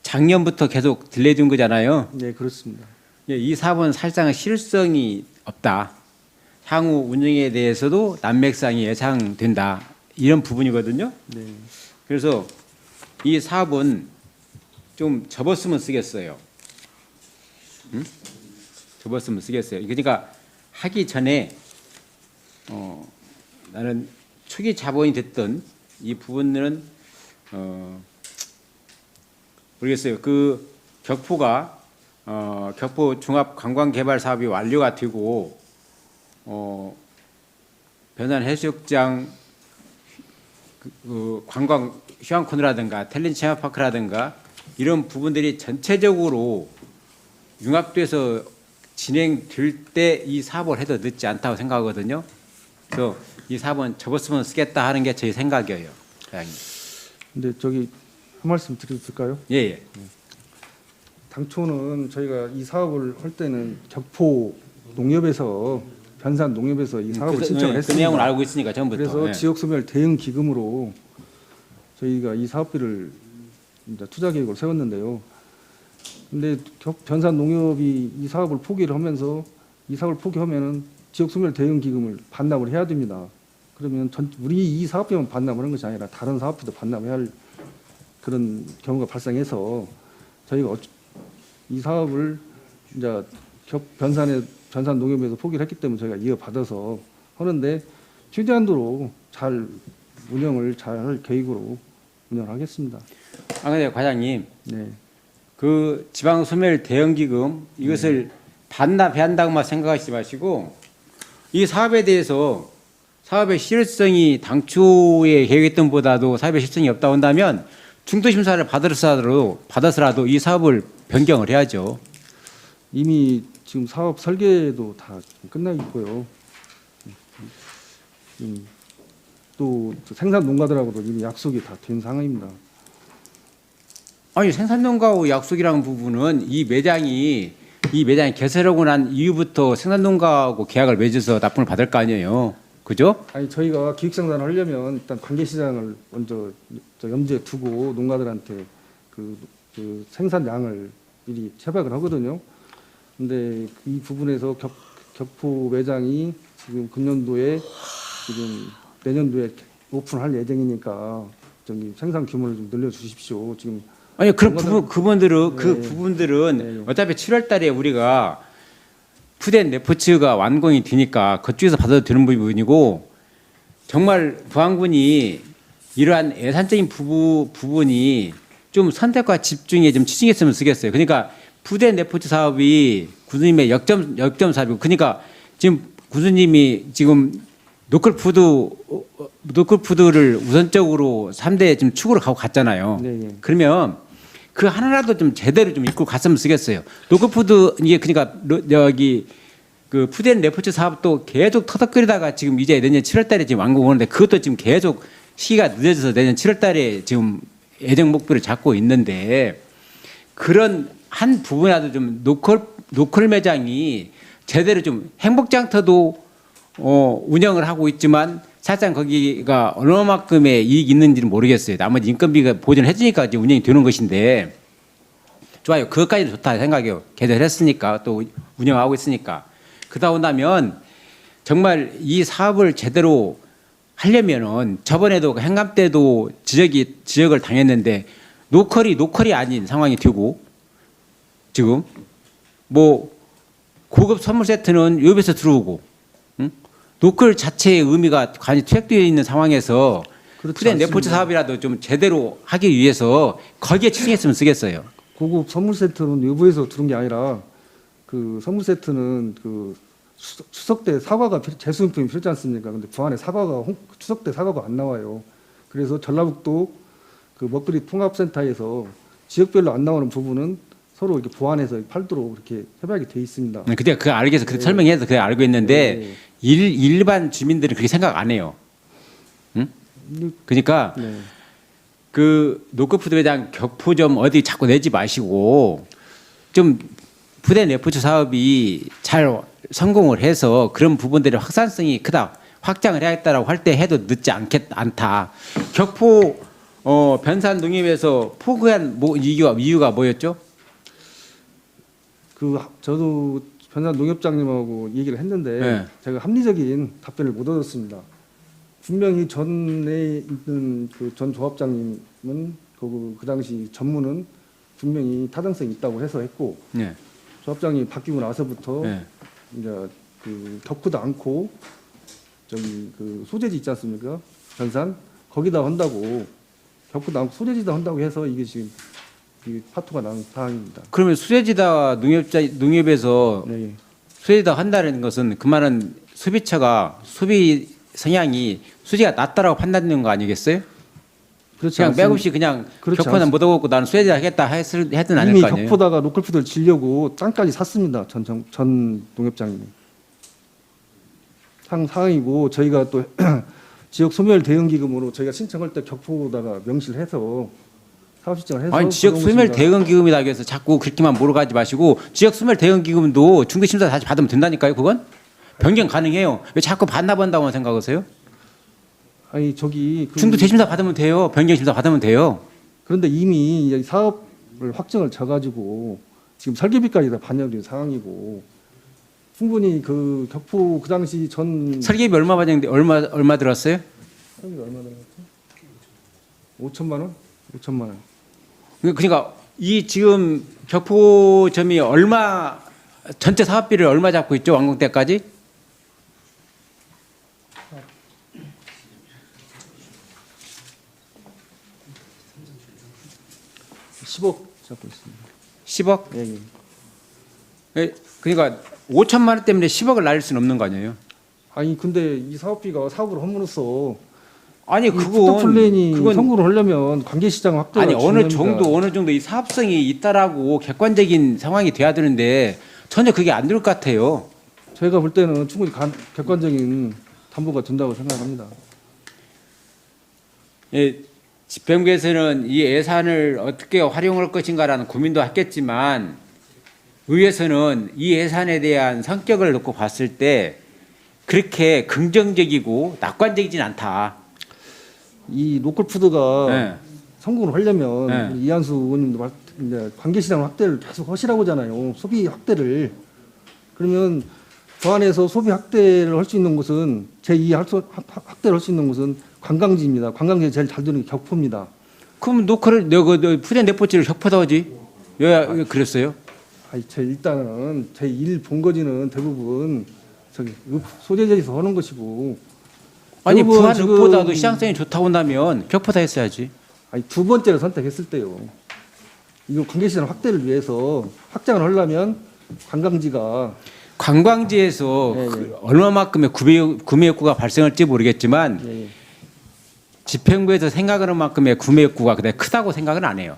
작년부터 계속 딜레이 된 거잖아요. 네, 그렇습니다. 예, 이 사업은 사실상 실효성이 없다. 향후 운영에 대해서도 난맥상이 예상된다. 이런 부분이거든요. 네. 그래서 이 사업은 좀 접었으면 쓰겠어요. 응? 접었으면 쓰겠어요. 그러니까 하기 전에 나는 초기 자본이 됐던 이 부분들은 모르겠어요. 그 격포가 격포 종합 관광 개발 사업이 완료가 되고 변환 해수욕장 그 관광 휴양코너라든가 텔린 체험파크라든가 이런 부분들이 전체적으로 융합돼서 진행될 때 이 사업을 해도 늦지 않다고 생각하거든요. 그래서 이 사업은 접었으면 쓰겠다 하는 게 제 생각이에요. 사장님. 근데 저기 한 말씀 드려도 될까요? 예, 예. 당초는 저희가 이 사업을 할 때는 격포 농협에서 변산 농협에서 이 사업을 신청을 그 했습니다. 내용을 알고 있으니까 전부터. 그래서 예. 지역 소멸 대응 기금으로 저희가 이 사업비를 이제 투자 계획을 세웠는데요. 근데 변산 농협이 이 사업을 포기를 하면서 이 사업을 포기하면은 지역 소멸 대응 기금을 반납을 해야 됩니다. 그러면 우리 이 사업비만 반납을 하는 것이 아니라 다른 사업비도 반납해야 할 그런 경우가 발생해서 저희가 이 사업을 이제 변산 농협에서 포기를 했기 때문에 저희가 이어받아서 하는데 최대한도로 잘 운영을 잘 할 계획으로 운영하겠습니다. 근데 과장님, 네. 그 지방 소멸 대응 기금 이것을 반납해야 한다고만 생각하시지 마시고 이 사업에 대해서 사업의 실효성이 당초에 계획했던 보다도 사업의 실효성이 없다고 한다면 중도 심사를 받아서라도 이 사업을 변경을 해야죠. 이미 지금 사업 설계도 다 끝나 있고요. 또 생산 농가들하고도 이미 약속이 다 된 상황입니다. 아니 생산농가하고 약속이라는 부분은 이 매장이 개설하고 난 이후부터 생산농가하고 계약을 맺어서 납품을 받을 거 아니에요. 그죠? 아니 저희가 기획생산을 하려면 일단 관계시장을 먼저 염두에 두고 농가들한테 그 생산량을 미리 채박을 하거든요. 근데 이 부분에서 격포 매장이 지금 금년도에 지금 내년도에 오픈할 예정이니까 저기 생산 규모를 좀 늘려주십시오. 지금 아니 그런 부분들은 그 네. 부분들은 네. 어차피 7월달에 우리가 푸덴 레포츠가 완공이 되니까 그쪽에서 받아도 되는 부분이고 정말 부안군이 이러한 예산적인 부분이 좀 선택과 집중에 좀 치중했으면 쓰겠어요. 그러니까 푸덴 레포츠 사업이 군수님의 역점 사업이고 그러니까 지금 군수님이 지금 노클푸드를 우선적으로 3대 지금 축으로 가고 갔잖아요. 네. 그러면 그 하나라도 좀 제대로 좀 이끌고 갔으면 쓰겠어요. 노클푸드 이게 그러니까 여기 그 푸덴 레포츠 사업도 계속 터덕거리다가 지금 이제 내년 7월달에 지금 완공하는데 그것도 지금 계속 시기가 늦어져서 내년 7월달에 지금 예정 목표를 잡고 있는데 그런 한 부분이라도 좀 노컬 매장이 제대로 좀 행복장터도 운영을 하고 있지만 사실상 거기가 얼마만큼의 이익이 있는지는 모르겠어요. 나머지 인건비가 보전을 해주니까 이제 운영이 되는 것인데 좋아요. 그것까지는 좋다 생각해요. 개설했으니까 또 운영하고 있으니까. 그러다 나면 정말 이 사업을 제대로 하려면은 저번에도 행감 때도 지적을 당했는데 노컬이 아닌 상황이 되고 지금 뭐 고급 선물 세트는 유럽에서 들어오고 노컬 자체의 의미가 관이 투약되어 있는 상황에서 푸덴 레포츠 사업이라도 좀 제대로 하기 위해서 거기에 치중했으면 쓰겠어요. 고급 선물 세트는 외부에서 들은 게 아니라 그 선물 세트는 그 추석 때 사과가 제수용품이 필요하지 않습니까? 근데 부안에 추석 때 사과가 안 나와요. 그래서 전라북도 그 먹거리 통합센터에서 지역별로 안 나오는 부분은 서로 이렇게 보완해서 팔도록 이렇게 협약이 돼 있습니다. 그때 그 알겠어. 그 설명해서 그게 알고 있는데 네. 일반 주민들은 그렇게 생각 안 해요. 응? 그러니까 네. 그 노컬푸드 매장 격포점 어디 자꾸 내지 마시고 좀 푸덴 레포츠 사업이 잘 성공을 해서 그런 부분들의 확산성이 크다. 확장을 해야겠다라고 할 때 해도 늦지 않다. 격포 변산 농협에서 포기한 이유가 뭐였죠? 저도 변산 농협장님하고 얘기를 했는데 네. 제가 합리적인 답변을 못 얻었습니다. 분명히 전에 있는 그 전 조합장님은 그 당시 전문은 분명히 타당성이 있다고 해서 했고 네. 조합장이 바뀌고 나서부터 네. 이제 그 격포도 않고 저기 그 소재지 있지 않습니까? 변산 거기다 한다고 격포도 않고 소재지다 한다고 해서 이게 지금 이 파토가 난 상황입니다. 그러면 수제지다 농협에서 네. 수제지다 한다는 것은 그 말은 소비처가 소비 성향이 수지가 낮다라고 판단되는 거 아니겠어요? 그렇지 그냥 않습니다. 맥없이 그냥 그렇지 격포는 못 얻고 나는 수제지다 하겠다 했든 아닐 이미 거 아니에요? 격포다가 로컬푸드를 지려고 땅까지 샀습니다. 전 농협장님이. 상황이고 저희가 또 지역 소멸 대응 기금으로 저희가 신청할 때 격포다가 명시를 해서 사업 신청을 해서 아니 지역 소멸 대응 기금이다 해서 자꾸 그렇게만 몰아가지 마시고 지역 소멸 대응 기금도 중개 심사 다시 받으면 된다니까요. 그건 변경 가능해요. 왜 자꾸 반납한다고만 생각하세요? 아니 저기 중도 재심사 받으면 돼요. 변경 심사 받으면 돼요. 그런데 이미 이 사업을 확정을 져가지고 지금 설계비까지 다 반영된 상황이고 충분히 그 격포 그 당시 전 설계비 얼마 받았는데 얼마 들었어요? 설계비 얼마 들었지? 5천만 원? 5천만 원. 그러니까 이 지금 격포점이 얼마 전체 사업비를 얼마 잡고 있죠? 완공 때까지? 10억 잡고 있습니다. 10억? 예, 예. 예, 그러니까 5천만 원 때문에 10억을 날릴 수는 없는 거 아니에요? 아니 근데 이 사업비가 사업을 함으로써 아니 이 플랜이 그건 성공을 하려면 관계시장 확대가 아니 어느 중요합니다. 정도 이 사업성이 있다라고 객관적인 상황이 돼야 되는데 전혀 그게 안 될 것 같아요. 저희가 볼 때는 충분히 객관적인 담보가 된다고 생각합니다. 예, 집행부에서는 이 예산을 어떻게 활용할 것인가라는 고민도 했겠지만 의회에서는 이 예산에 대한 성격을 놓고 봤을 때 그렇게 긍정적이고 낙관적이진 않다. 이 로컬푸드가 네. 성공을 하려면 네. 이한수 의원님도 이제 관계시장 확대를 계속 하시라고잖아요. 소비 확대를. 그러면 저 안에서 소비 확대를 할 수 있는 곳은 제2 확대를 할 수 있는 곳은 관광지입니다. 관광지에 제일 잘 되는 게 격포입니다. 그럼 노크를 푸젠 네포지를 격포다 하지? 왜 그랬어요? 아니, 일단은 제 일 본거지는 대부분 저기 소재지에서 하는 것이고. 아니 대부분 부안 지금- 읍보다도 시장성이 좋다고 한다면 격포다 했어야지. 아니 두 번째를 선택했을 때요. 이거 관계시장 확대를 위해서 확장을 하려면 관광지가 관광지에서 예, 예. 얼마만큼의 구매 욕구가 발생할지 모르겠지만 예, 예. 집행부에서 생각하는 만큼의 구매 욕구가 그다지 크다고 생각은 안 해요.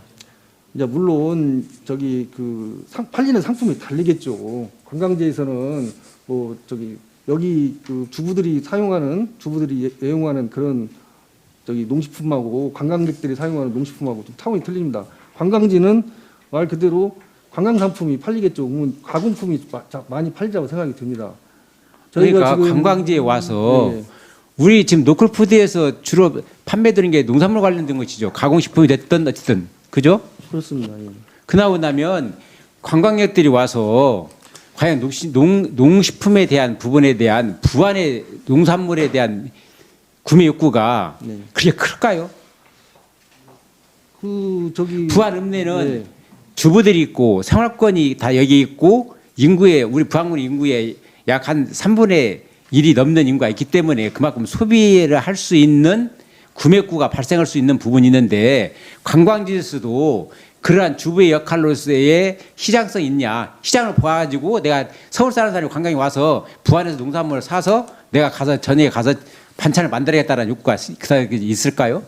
이제 물론 저기 그 팔리는 상품이 다르겠죠. 관광지에서는 뭐 저기 여기 그 주부들이 애용하는 그런 저기 농식품하고 관광객들이 사용하는 농식품하고 좀 차원이 틀립니다. 관광지는 말 그대로 관광 상품이 팔리겠죠. 그러면 가공품이 많이 팔리자고 생각이 듭니다. 그러니까 지금- 관광지에 와서 예, 예. 우리 지금 노컬푸드에서 주로 판매되는 게 농산물 관련된 것이죠. 가공식품이 됐든 어쨌든 그죠? 그렇습니다. 예. 그나고 나면 관광객들이 와서 과연 농식품에 대한 부분에 대한 부안의 농산물에 대한 구매 욕구가 네. 그렇게 클까요? 그 저기 부안 읍내는 네. 주부들이 있고 생활권이 다 여기 있고 우리 부안군 인구의 약 한 3분의 1이 넘는 인구가 있기 때문에 그만큼 소비를 할 수 있는 구매구가 발생할 수 있는 부분이 있는데 관광지에서도 그러한 주부의 역할로서의 시장성이 있냐. 시장을 봐가지고 내가 서울 사는 사람이 관광에 와서 부안에서 농산물을 사서 내가 가서 저녁에 가서 반찬을 만들어야겠다는 욕구가 있을까요?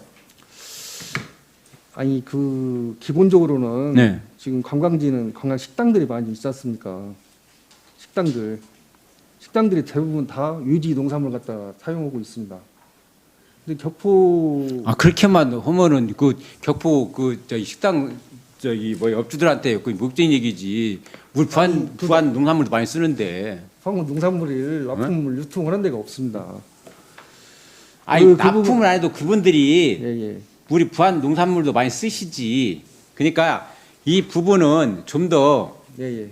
아니 그 기본적으로는 네. 지금 관광지는 관광 식당들이 많이 있지 않습니까? 식당들이 대부분 다 유지 농산물 갖다 사용하고 있습니다. 근데 격포 그렇게만 하면은 그 격포 저기 식당 저기 업주들한테 그 목적인 얘기지. 우리 부안 농산물도 많이 쓰는데. 방금 농산물을 납품을 유통하는 데가 없습니다. 아니 그 납품을 부분- 안 해도 그분들이 예. 우리 부안 농산물도 많이 쓰시지. 그러니까 이 부분은 좀 더 예.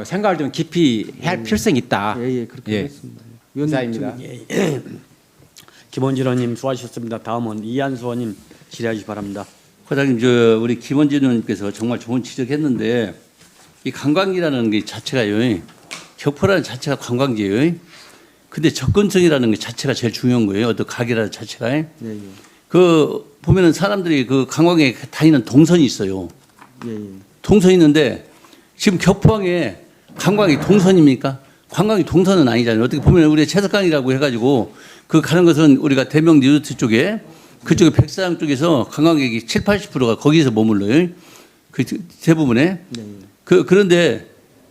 생각을 좀 깊이 할 필요성이 있다. 예, 그렇게 예. 하겠습니다. 감사합니다. 김원진 수고하셨습니다. 다음은 이한수 의원님 질의하시기 바랍니다. 과장님, 우리 김원진 의원님께서 정말 좋은 지적했는데 이 관광지라는 게 자체가요, 격포라는 자체가 관광지예요. 근데 접근성이라는 게 자체가 제일 중요한 거예요. 어떤 가게라는 자체가. 예. 그 보면은 사람들이 그 관광에 다니는 동선이 있어요. 예. 동선이 있는데 지금 격포항에 관광이 동선입니까? 관광이 동선은 아니잖아요. 어떻게 보면 우리 채석강이라고 해가지고 그 가는 것은 우리가 대명 리조트 쪽에 그쪽에 백사장 쪽에서 관광객이 7, 80%가 거기서 머물러요. 그 대부분에. 그런데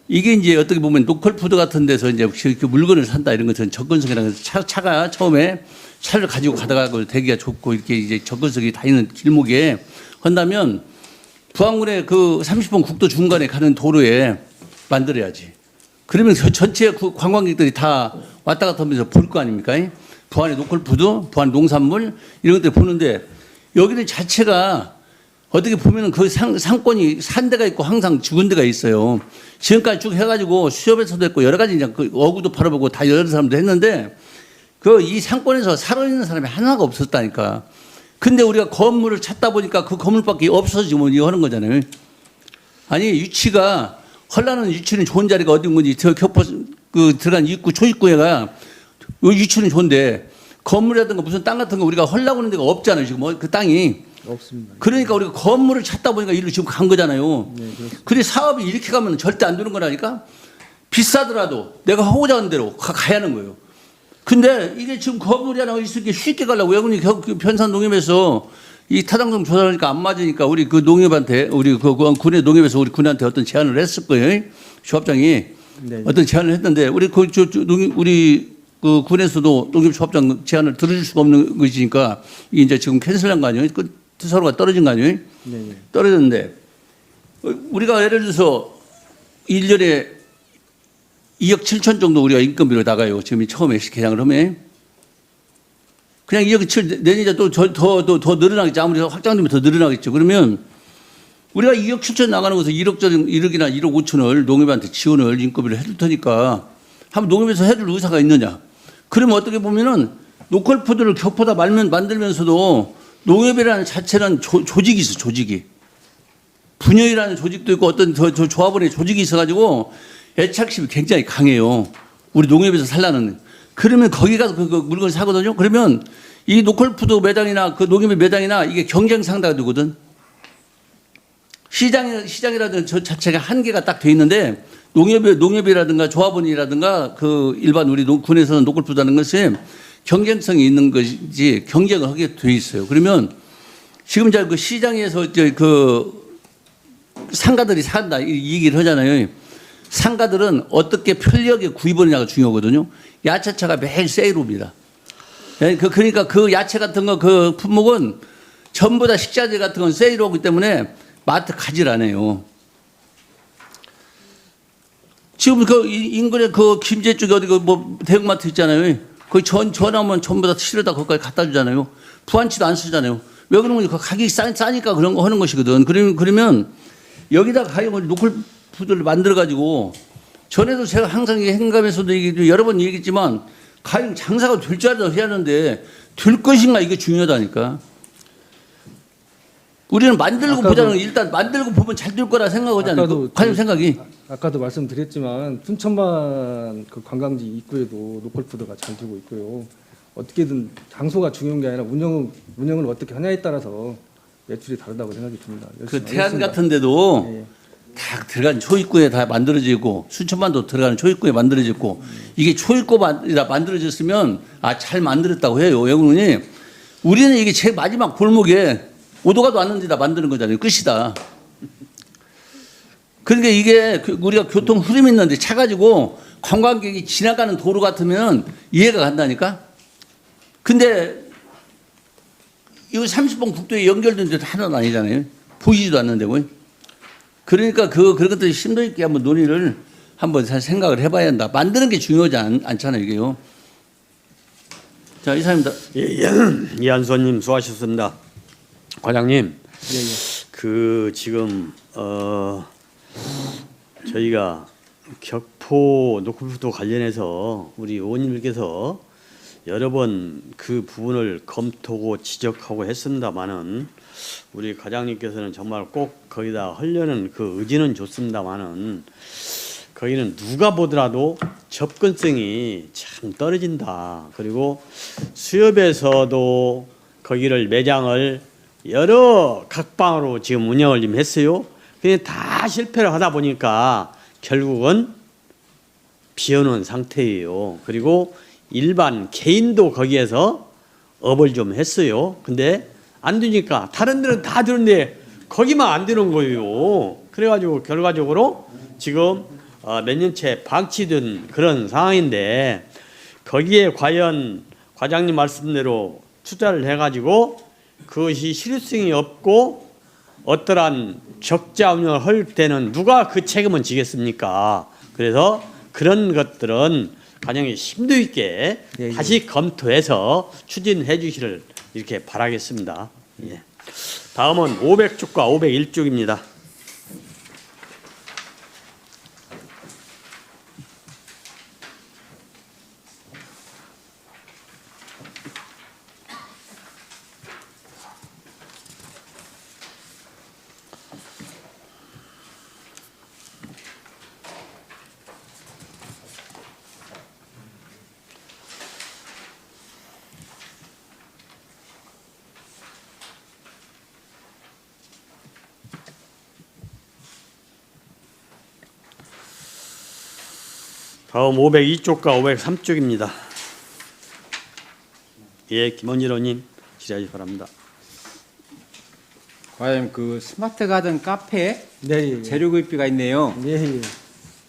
이게 이제 어떻게 보면 로컬푸드 같은 데서 이제 그 물건을 산다 이런 것은 접근성이라는 차가 처음에 차를 가지고 가다가 대기가 좋고 이렇게 이제 접근성이 다니는 길목에 한다면 부안군의 그 30번 국도 중간에 가는 도로에 만들어야지. 그러면 그 전체 관광객들이 다 왔다 갔다 하면서 볼 거 아닙니까? 부안의 로컬푸드, 부안 농산물 이런 것들 보는데 여기는 자체가 어떻게 보면은 그 상권이 산 데가 있고 항상 죽은 데가 있어요. 지금까지 쭉 해가지고 수협에서도 했고 여러 가지 이제 그 어구도 팔아보고 다 여러 사람도 했는데 그 이 상권에서 살아있는 사람이 하나가 없었다니까. 근데 우리가 건물을 찾다 보니까 그 건물밖에 없어지면 이거 하는 거잖아요. 아니 위치가 헐라는 위치는 좋은 자리가 어딘 건지 저 격포 그 들어간 입구 초입구에가 위치는 좋은데 건물이라든가 무슨 땅 같은 거 우리가 헐라고 하는 데가 없잖아요. 지금 그 땅이. 없습니다. 그러니까 우리가 건물을 찾다 보니까 이리로 지금 간 거잖아요. 네, 그렇습니다. 근데 사업이 이렇게 가면 절대 안 되는 거라니까. 비싸더라도 내가 하고자 하는 대로 가야 하는 거예요. 근데 이게 지금 건물이 하나 있으니까 쉽게 가려고 외국인 편산 농협에서 이 타당성 조사하니까 안 맞으니까 우리 그 농협한테 우리 그 군의 농협에서 우리 군한테 어떤 제안을 했을 거예요. 조합장이 네. 어떤 제안을 했는데 우리 우리 그 군에서도 농협 조합장 제안을 들어줄 수가 없는 것이니까 이게 이제 지금 캔슬한 거 아니에요? 그 서로가 떨어진 거 아니에요? 네. 떨어졌는데 우리가 예를 들어서 1년에 2억 7천 정도 우리가 인건비로 나가요. 지금 처음에 개장을 하면. 그냥 2억 7, 내년에 또 더 늘어나겠죠. 아무리 확장되면 더 늘어나겠죠. 그러면 우리가 2억 7천 나가는 것을 1억이나 1억 5천을 농협한테 지원을 인건비를 해줄 테니까 한번 농협에서 해줄 의사가 있느냐. 그러면 어떻게 보면은 로컬푸드를 격포다 만들면서도 농협이라는 자체는 조직이 있어, 조직이. 분여이라는 조직도 있고 어떤 저 조합원의 조직이 있어가지고 애착심이 굉장히 강해요. 우리 농협에서 살라는. 그러면 거기 가서 그 물건을 사거든요. 그러면 이 로컬푸드 매장이나 그 농협의 매장이나 이게 경쟁 상대가 되거든. 시장이라든 저 자체가 한계가 딱 돼 있는데 농협이라든가 조합원이라든가 그 일반 우리 군에서는 로컬푸드라는 것이 경쟁성이 있는 것이지 경쟁을 하게 돼 있어요. 그러면 지금 그 시장에서 이제 그 상가들이 산다 이 얘기를 하잖아요. 상가들은 어떻게 편리하게 구입하느냐가 중요하거든요. 야채차가 매일 세일옵니다. 그러니까 그 야채 같은 거 그 품목은 전부 다 식자재 같은 건 세일오기 때문에 마트 가질 않아요. 지금 그 인근에 그 김제 쪽에 어디 그 뭐 대형마트 있잖아요. 거기 전화오면 전부 다 실어다 거기까지 갖다 주잖아요. 부안치도 안 쓰잖아요. 왜 그런 거지? 가격이 싸니까 그런 거 하는 것이거든. 그러면 여기다 가격을 로컬 푸드를 만들어 가지고 전에도 제가 항상 행감에서도 여러 번 얘기했지만 가격 장사가 될 줄 알아서 해야 하는데 될 것인가 이게 중요하다니까. 우리는 만들고 보자는 일단 만들고 보면 잘 될 거라 생각하잖아요. 과연 생각이. 아까도 말씀드렸지만 춘천만 그 관광지 입구에도 로컬푸드가 잘 되고 있고요. 어떻게든 장소가 중요한 게 아니라 운영을 어떻게 하냐에 따라서 매출이 다르다고 생각이 듭니다. 그 열심히 태안 하겠습니다. 같은 데도 예. 다 들어간 초입구에 다 만들어지고 순천만도 들어가는 초입구에 만들어졌고 이게 초입구가 만들어졌으면 잘 만들었다고 해요. 외국인이 우리는 이게 제일 마지막 골목에 오도가도 않는 데다 만드는 거잖아요. 끝이다. 그러니까 이게 우리가 교통 흐름이 있는데 차 가지고 관광객이 지나가는 도로 같으면 이해가 간다니까. 근데 이거 30번 국도에 연결된 데도 하나도 아니잖아요. 보이지도 않는데 뭐. 그러니까 그런 것들 심도 있게 한번 논의를 한번 생각을 해봐야 한다. 만드는 게 중요하지 않잖아요, 이게요. 자, 이상입니다. 이한수님 수고하셨습니다. 과장님, 예, 예. 그 지금 저희가 격포 노크푸드 관련해서 우리 의원님께서 여러 번 그 부분을 검토하고 지적하고 했습니다마는 우리 과장님께서는 정말 꼭 거기다 하려는 그 의지는 좋습니다마는 거기는 누가 보더라도 접근성이 참 떨어진다. 그리고 수협에서도 거기를 매장을 여러 각방으로 지금 운영을 좀 했어요. 근데 다 실패를 하다 보니까 결국은 비어놓은 상태예요. 그리고 일반 개인도 거기에서 업을 좀 했어요. 근데 안 되니까 다른 데는 다 되는데 거기만 안 되는 거예요. 그래가지고 결과적으로 지금 몇 년째 방치된 그런 상황인데 거기에 과연 과장님 말씀대로 투자를 해가지고 그것이 실효성이 없고 어떠한 적자 운영을 할 때는 누가 그 책임은 지겠습니까? 그래서 그런 것들은 과장이 심도 있게 예, 예. 다시 검토해서 추진해 주시를 이렇게 바라겠습니다. 예. 다음은 500쪽과 501쪽입니다. 다음 502쪽과 503쪽입니다. 예, 김원일 의원님 질의하시 바랍니다. 과장님 그 스마트 가든 카페 네, 예, 예. 재료 구입비가 있네요. 예, 예.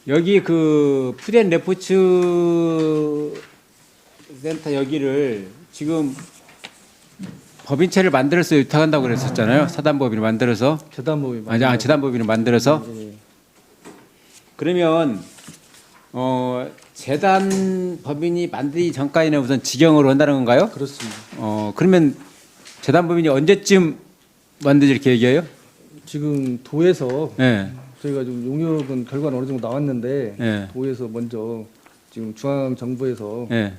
여기 그 푸드앤레포츠 센터 여기를 지금 법인체를 만들어서 유탁한다고 그랬었잖아요. 사단법인을 만들어서. 재단법이 재단법인을 만들어서. 예, 예. 그러면 재단 법인이 만들기 전까지는 우선 직영으로 한다는 건가요? 그렇습니다. 그러면 재단 법인이 언제쯤 만들지 계획이에요? 지금 도에서 예. 저희가 좀 용역은 결과는 어느 정도 나왔는데 예. 도에서 먼저 지금 중앙 정부에서 예.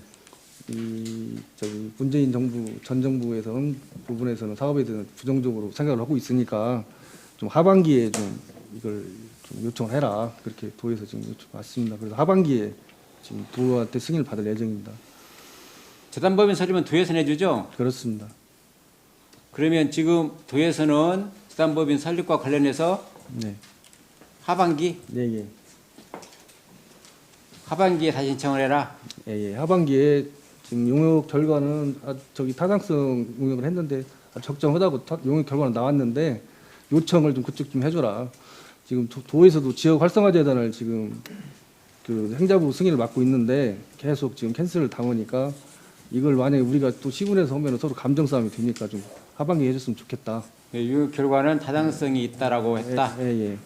이 저기 문재인 정부 전 정부에서는 부분에서는 사업에 대해서 부정적으로 생각을 하고 있으니까 좀 하반기에 좀 이걸 좀 요청을 해라 그렇게 도에서 지금 요청 왔습니다. 그래서 하반기에 지금 도한테 승인을 받을 예정입니다. 재단 법인 서류면 도에서 내주죠? 그렇습니다. 그러면 지금 도에서는 재단 법인 설립과 관련해서 네, 하반기에 예, 다시 신청을 해라. 예. 하반기에 지금 용역 결과는 저기 타당성 용역을 했는데 적정하다고 용역 결과는 나왔는데 요청을 좀 그쪽 좀 해줘라. 지금 도에서도 지역 활성화 재단을 지금 그 행자부 승인을 맡고 있는데 계속 지금 캔슬을 당하니까 이걸 만약에 우리가 또 시군에서 하면 서로 감정 싸움이 되니까 좀 하반기에 해줬으면 좋겠다. 이 결과는 타당성이 있다라고 했다. 예.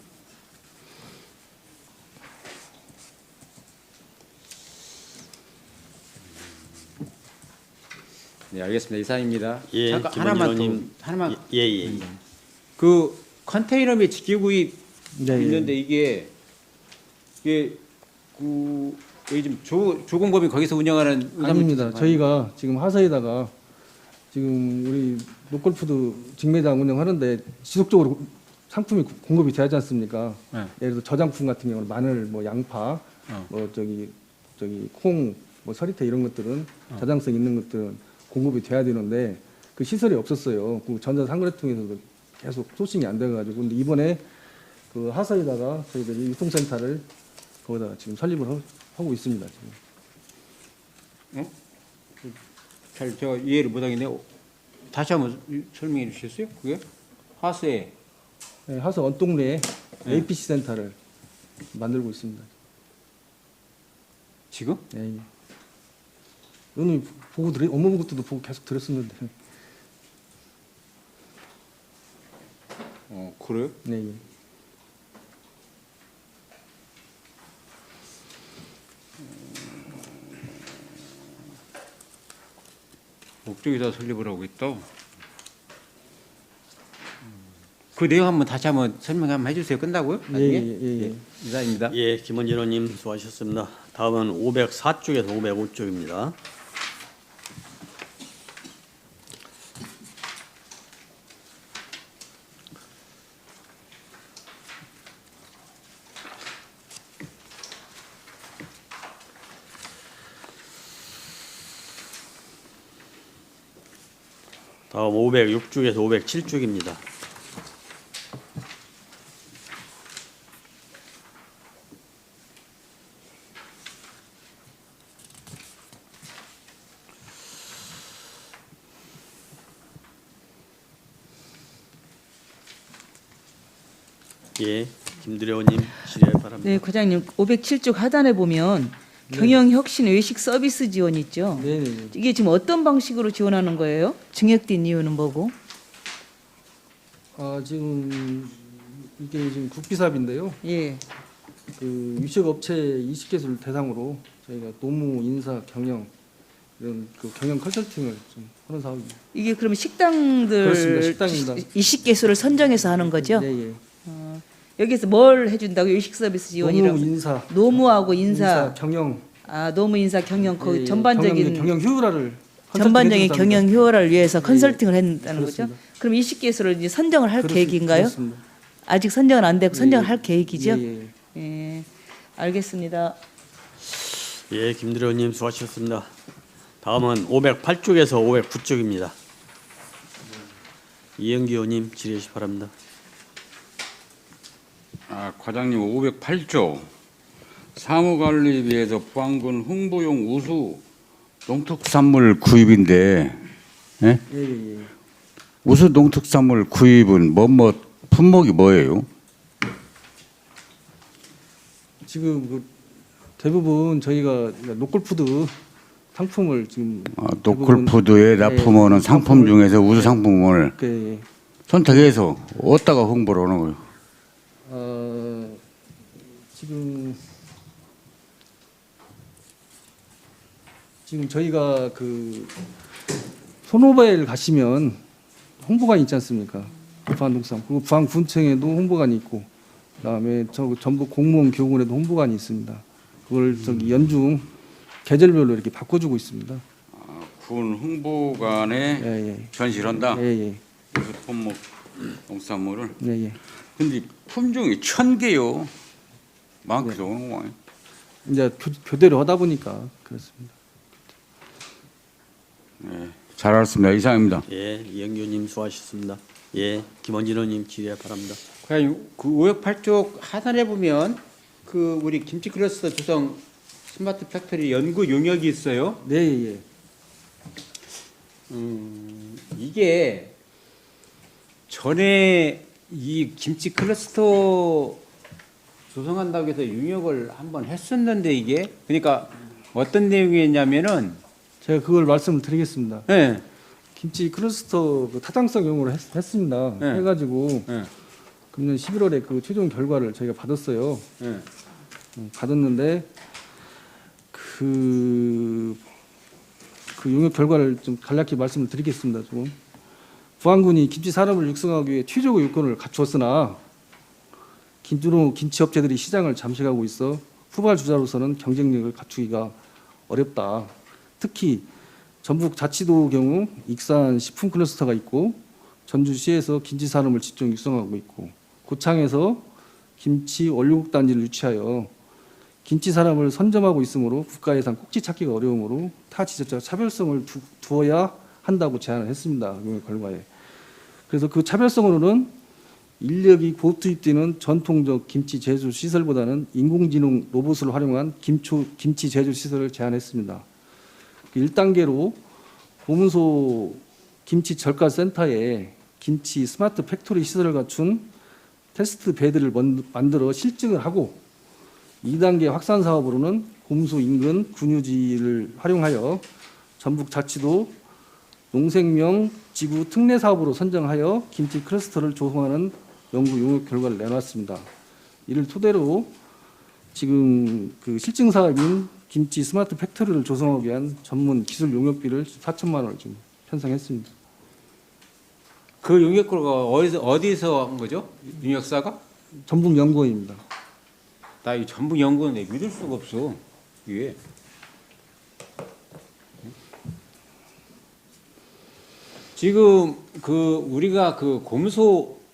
네, 알겠습니다. 이상입니다. 예, 잠깐 김원일 하나만 의원님. 더 하나만 예. 그 컨테이너 및 직기구입 네, 예. 있는데 이게 그 여기 지금 조공법인 거기서 운영하는 아닙니다. 저희가 지금 하사에다가 지금 우리 노골푸드 직매장 운영하는데 지속적으로 상품이 공급이 돼야지 않습니까? 네. 예를 들어 저장품 같은 경우는 마늘, 뭐 양파, 뭐 저기 콩, 뭐 서리태 이런 것들은 저장성 있는 것들은 공급이 돼야 되는데 그 시설이 없었어요. 그 전자상거래통에서도 계속 소싱이 안 돼가지고 근데 이번에 그 하사에다가 저희들이 유통센터를 거기다가 지금 설립을 하고 있습니다. 지금. 잘 제가 이해를 못하겠네요. 다시 한번 설명해 주시겠어요? 그게 하수에 네, 하서 원동네에 APC 센터를 만들고 있습니다. 지금? 네. 오늘 보고 업무 보고도 보고 계속 들었었는데. 그래요? 네. 쪽에서 설립을 하고 있다. 그 내용 한번 다시 한번 설명 한번 해주세요. 끝나고요? 나중에? 예. 이사입니다. 예, 김원진 의원님 수고하셨습니다. 다음은 504쪽에서 505쪽입니다. 다음 506쪽에서 507쪽입니다. 예, 김두려 의원님 질의 바랍니다. 네, 과장님 507쪽 하단에 보면 경영혁신 외식 서비스 지원 있죠. 네네네. 이게 지금 어떤 방식으로 지원하는 거예요? 증액된 이유는 뭐고? 지금 이게 지금 국비사업인데요. 예. 그 유식업체 20개소를 대상으로 저희가 노무, 인사, 경영 이런 그 경영 컨설팅을 좀 하는 사업입니다. 이게 그러면 식당들 그렇습니다. 식당입니다. 20개소를 선정해서 하는 거죠? 네. 여기서 뭘 해준다고 외식 서비스 지원이라고? 노무, 인사, 노무하고 인사, 경영, 노무 인사 경영 그 예, 전반적인 경영 효율화를 전반적인 컨설팅 경영 해주는 효율화를 위해서 예, 컨설팅을 한다는 거죠. 그렇습니다. 그럼 20개소를 이제 선정을 할 사업입니다. 계획인가요? 그렇습니다. 아직 선정은 안 되고 선정을 예, 할 계획이죠? 예. 예, 알겠습니다. 예, 김두려 의원님 수고하셨습니다. 다음은 508쪽에서 509쪽입니다. 이영기 의원님 질의해 주시기 바랍니다. 과장님 508조 사무관리비에서 부안군 홍보용 우수 농특산물 구입인데 예? 예. 우수 농특산물 구입은 품목이 뭐예요? 지금 그 대부분 저희가 노컬푸드 상품을 지금 노컬푸드에 납품하는 상품 중에서 우수 상품을 그 선택해서 어디다가 홍보를 하는 거예요? 지금 저희가 그 손오바일 가시면 홍보관이 있지 않습니까? 부안동산 그리고 부안군청에도 홍보관이 있고 그다음에 전북 공무원 교군에도 홍보관이 있습니다. 그걸 저기 연중 계절별로 이렇게 바꿔주고 있습니다. 군 홍보관에 예. 전시를 한다. 예. 우수 품목 농산물을. 예. 근데 품종이 1000개요. 많게도 오는 거 아니에요? 이제 교대로 하다 보니까 그렇습니다. 네, 잘 알았습니다. 이상입니다. 예, 이영기 의원님 수고하셨습니다. 예, 김원진 의원님 질의 바랍니다. 과연 그 508쪽 하단에 보면 그 우리 김치 클러스터 조성 스마트 팩토리 연구 용역이 있어요. 네. 이게 전에 이 김치 클러스터 조성한다고 해서 용역을 한번 했었는데 이게 그러니까 어떤 내용이었냐면은 제가 그걸 말씀을 드리겠습니다. 예. 김치 클러스터 그 타당성 용어를 했습니다. 네. 해가지고 예. 금년 11월에 그 최종 결과를 저희가 받았어요. 예. 받았는데 그 용역 결과를 좀 간략히 말씀을 드리겠습니다. 조금 부안군이 김치 산업을 육성하기 위해 최적의 요건을 갖추었으나 김치 업체들이 시장을 잠식하고 있어 후발 주자로서는 경쟁력을 갖추기가 어렵다. 특히 전북 자치도 경우 익산 식품 클러스터가 있고 전주시에서 김치 산업을 집중 육성하고 있고 고창에서 김치 원료국 단지를 유치하여 김치 산업을 선점하고 있으므로 국가 예산 꼭지 찾기가 어려우므로 타 지자체가 차별성을 두어야 한다고 제안을 했습니다. 용역 결과에. 그래서 그 차별성으로는 인력이 고급 투입되는 전통적 김치 제조 시설보다는 인공지능 로봇을 활용한 김치 제조 시설을 제안했습니다. 1단계로 보문소 김치 절가센터에 김치 스마트 팩토리 시설을 갖춘 테스트 베드를 만들어 실증을 하고 2단계 확산 사업으로는 곰소 인근 군유지를 활용하여 전북 자치도 농생명 지구 특례 사업으로 선정하여 김치 클러스터를 조성하는 연구 용역 결과를 내놨습니다. 이를 토대로 지금 그 실증 사업인 김치 스마트 팩토리를 조성하기 위한 전문 기술 용역비를 4천만 원을 좀 편성했습니다. 그 용역구가 어디서 한 거죠? 용역사가? 전북연구원입니다. 나 이 전북 연구원 내 믿을 수가 없어. 이게. 지금 그 우리가 그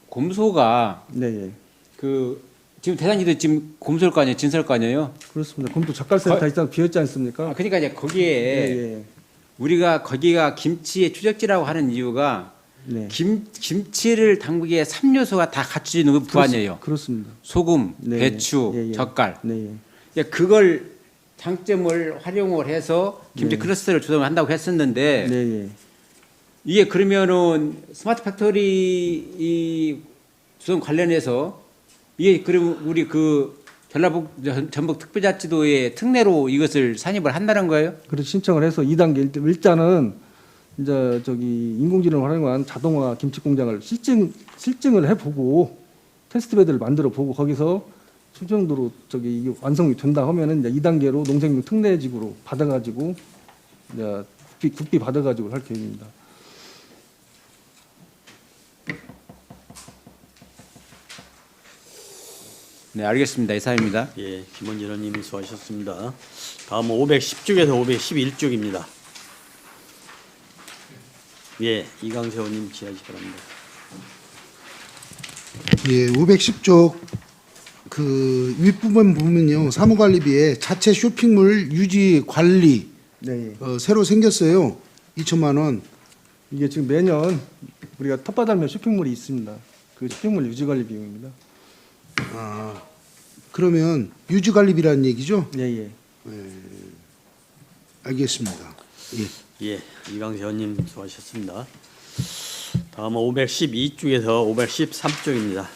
곰소가 네, 예. 그 지금 대단지도 지금 곰소일 거 아니에요, 진설 거 아니에요. 그렇습니다. 그럼 또 젓갈센터 있잖아 비었지 않습니까? 그러니까 이제 거기에 예, 예. 우리가 거기가 김치의 추적지라고 하는 이유가 네. 김치를 담그기에 3요소가 다 갖춰지는 그 부안이에요. 그렇습니다. 소금, 네, 배추, 예, 예. 젓갈. 네, 예. 그러니까 그걸 장점을 활용을 해서 김치 네. 클러스터를 조성한다고 했었는데 네, 예. 이게 그러면은 스마트 팩토리 이 조성 관련해서 이게 그럼 우리 그 전라북 전북 특별자치도의 특례로 이것을 산입을 한다는 거예요? 그래서 신청을 해서 2단계 일단은 이제 저기 인공지능을 활용한 자동화 김치 공장을 실증을 해보고 테스트베드를 만들어 보고 거기서 수정도로 저기 이게 완성이 된다 하면은 이제 2단계로 농생명 특례직으로 받아가지고 이제 국비 받아가지고 할 계획입니다. 네, 알겠습니다. 이사입니다. 예, 김원진 의원님이 수고하셨습니다. 다음은 510쪽에서 511쪽입니다. 예, 이강세 의원님 지하시 바랍니다. 예, 510쪽 그 윗부분 보면요. 사무관리비에 자체 쇼핑몰 유지 관리 네, 새로 생겼어요. 2천만 원. 이게 지금 매년 우리가 텃밭알면 쇼핑몰이 있습니다. 그 쇼핑몰 유지관리 비용입니다. 아, 그러면 유지 관리비라는 얘기죠? 예, 예. 알겠습니다. 예. 예, 이강세 의원님 수고하셨습니다. 다음은 512쪽에서 513쪽입니다.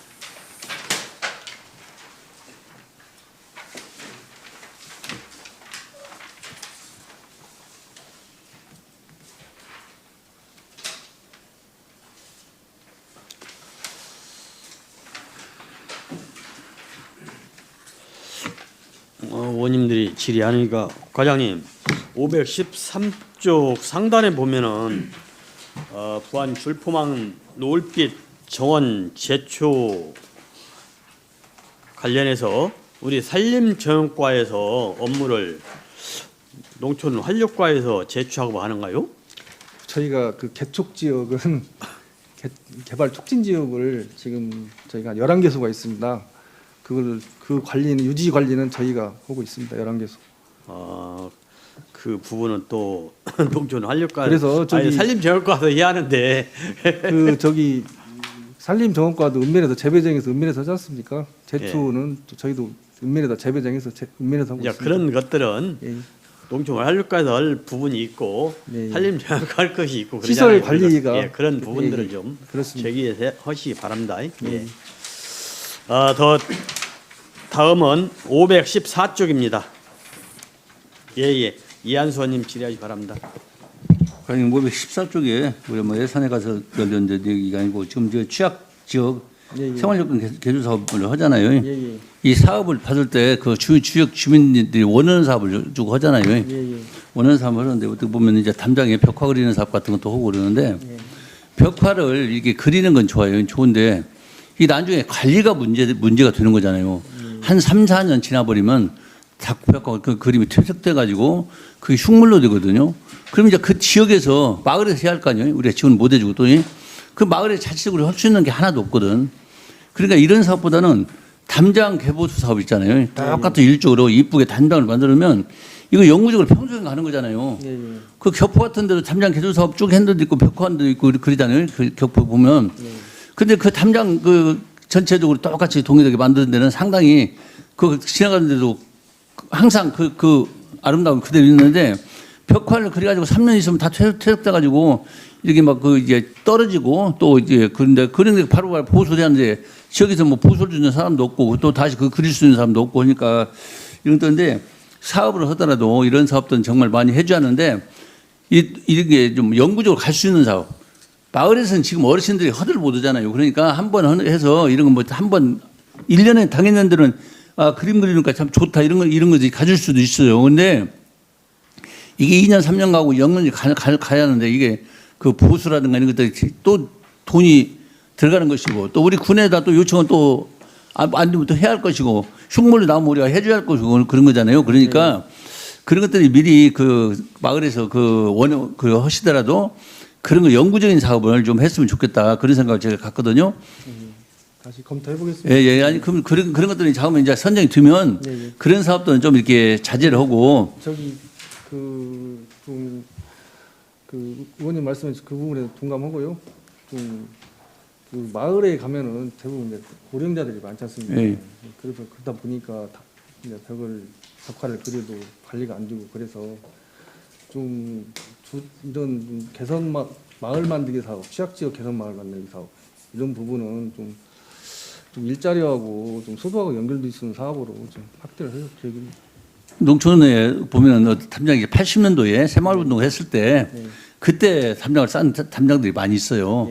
의원님들이 질의하니까 과장님 513쪽 상단에 보면은 부안 줄포망 노을빛 정원 제초 관련해서 우리 산림정형과에서 업무를 농촌환력과에서 제초하고 하는가요? 저희가 그 개촉 지역은 개발 촉진 지역을 지금 저희가 한 11개소가 있습니다. 그 관리는 유지 관리는 저희가 하고 있습니다. 11개소. 그 부분은 또 농촌환력과 그래서 저기- 아니, 산림정형과도 이해하는데 그 저기 산림정원과도 은면에서 재배정해서 은면에서 하지 않습니까? 제초는 또 저희도 은면에다 재배정해서 은면에서 하고 이제 있습니다. 그런 것들은 예. 농촌환력과에서 할 부분이 있고 네, 예. 산림정형과 할 것이 있고 시설 그러잖아요. 관리가 예, 그런 부분들을 예, 예. 좀 그렇습니다. 제기하시기 바랍니다. 예. 네. 더 다음은 514쪽입니다. 예예 이한수 의원님 질의하시 바랍니다. 과장님 514쪽에 우리 뭐 예산에 가서 열린 얘기가 아니고 지금 저 취약 지역 예, 예. 생활여건 개조 사업을 하잖아요. 예, 예. 이 사업을 받을 때 그 지역 주민들이 원하는 사업을 주고 하잖아요. 예, 예. 원하는 사업을 하는데 어떻게 보면 이제 담장에 벽화 그리는 사업 같은 것도 하고 그러는데 예. 벽화를 이렇게 그리는 건 좋아요. 좋은데 이 나중에 관리가 문제가 되는 거잖아요. 한 3, 4년 지나버리면 벽화 그 그림이 퇴색돼 가지고 그게 흉물로 되거든요. 그럼 이제 그 지역에서 마을에서 해야 할 거 아니에요. 우리가 지원 못 해주고 또 그 마을에 자체적으로 할 수 있는 게 하나도 없거든. 그러니까 이런 사업보다는 담장 개보수 사업 있잖아요. 똑같은 일적으로 이쁘게 담장을 만들면 이거 영구적으로 평소에 가는 거잖아요. 예, 예. 그 격포 같은 데도 담장 개조 사업 쭉 했는 데도 있고 벽화한 데도 있고 그러잖아요. 그 격포 보면. 근데 그 담장 그 전체적으로 똑같이 동일하게 만드는 데는 상당히 그 지나가는 데도 항상 그 아름다움 그대로 있는데 벽화를 그려가지고 3년 있으면 다 퇴색돼가지고 이렇게 막 그 이제 떨어지고 또 이제 그런데 바로 보수를 하는데 지역에서 뭐 보수를 주는 사람도 없고 또 다시 그 그릴 수 있는 사람도 없고 하니까 이런 건데 사업을 하더라도 이런 사업들은 정말 많이 해줘야 하는데 이게 좀 영구적으로 갈 수 있는 사업. 마을에서는 지금 어르신들이 허들 못 오잖아요. 그러니까 한번 해서 이런 건 뭐 한번 1년에 당했는 데는 그림 그리니까 참 좋다 이런 거지 가질 수도 있어요. 근데 이게 2년 3년 가고 0년이 가야 하는데 이게 그 보수라든가 이런 것들이 또 돈이 들어가는 것이고 또 우리 군에다 또 요청은 또 안 되면 또 해야 할 것이고 흉물로 나오면 우리가 해줘야 할 것이고 그런 거잖아요. 그러니까 그런 것들이 미리 그 마을에서 그 하시더라도 그런 거 영구적인 사업을 좀 했으면 좋겠다 그런 생각을 제가 갖거든요. 다시 검토해 보겠습니다. 예, 예. 아니 그럼 그런 것들이 작으면 이제 선정이 되면 그런 사업들은 좀 이렇게 자제를 하고 저기 그 의원님 말씀하신 그 부분에 동감하고요. 그 마을에 가면은 대부분 이제 고령자들이 많지 않습니까? 예. 그래서 그러다 보니까 이제 벽화를 그려도 관리가 안 되고 그래서 이런 개선 마을 만들기 사업, 취약 지역 개선 마을 만들기 사업 이런 부분은 좀 일자리하고 좀 소득하고 연결돼 있는 사업으로 좀 확대를 해서 계획입니다. 농촌에 보면은 탐장이 80년도에 새마을 운동을 했을 때 그때 탐장을 싼 탐장들이 많이 있어요.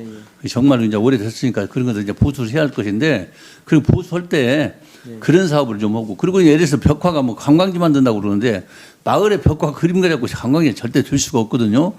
정말로 이제 오래됐으니까 그런 것들 이제 보수를 해야 할 것인데 그리고 보수할 때 그런 사업을 좀 하고 그리고 예를 들어서 벽화가 뭐 관광지 만든다고 그러는데 마을에 벽화 그림 그려갖고 관광이 절대 될 수가 없거든요.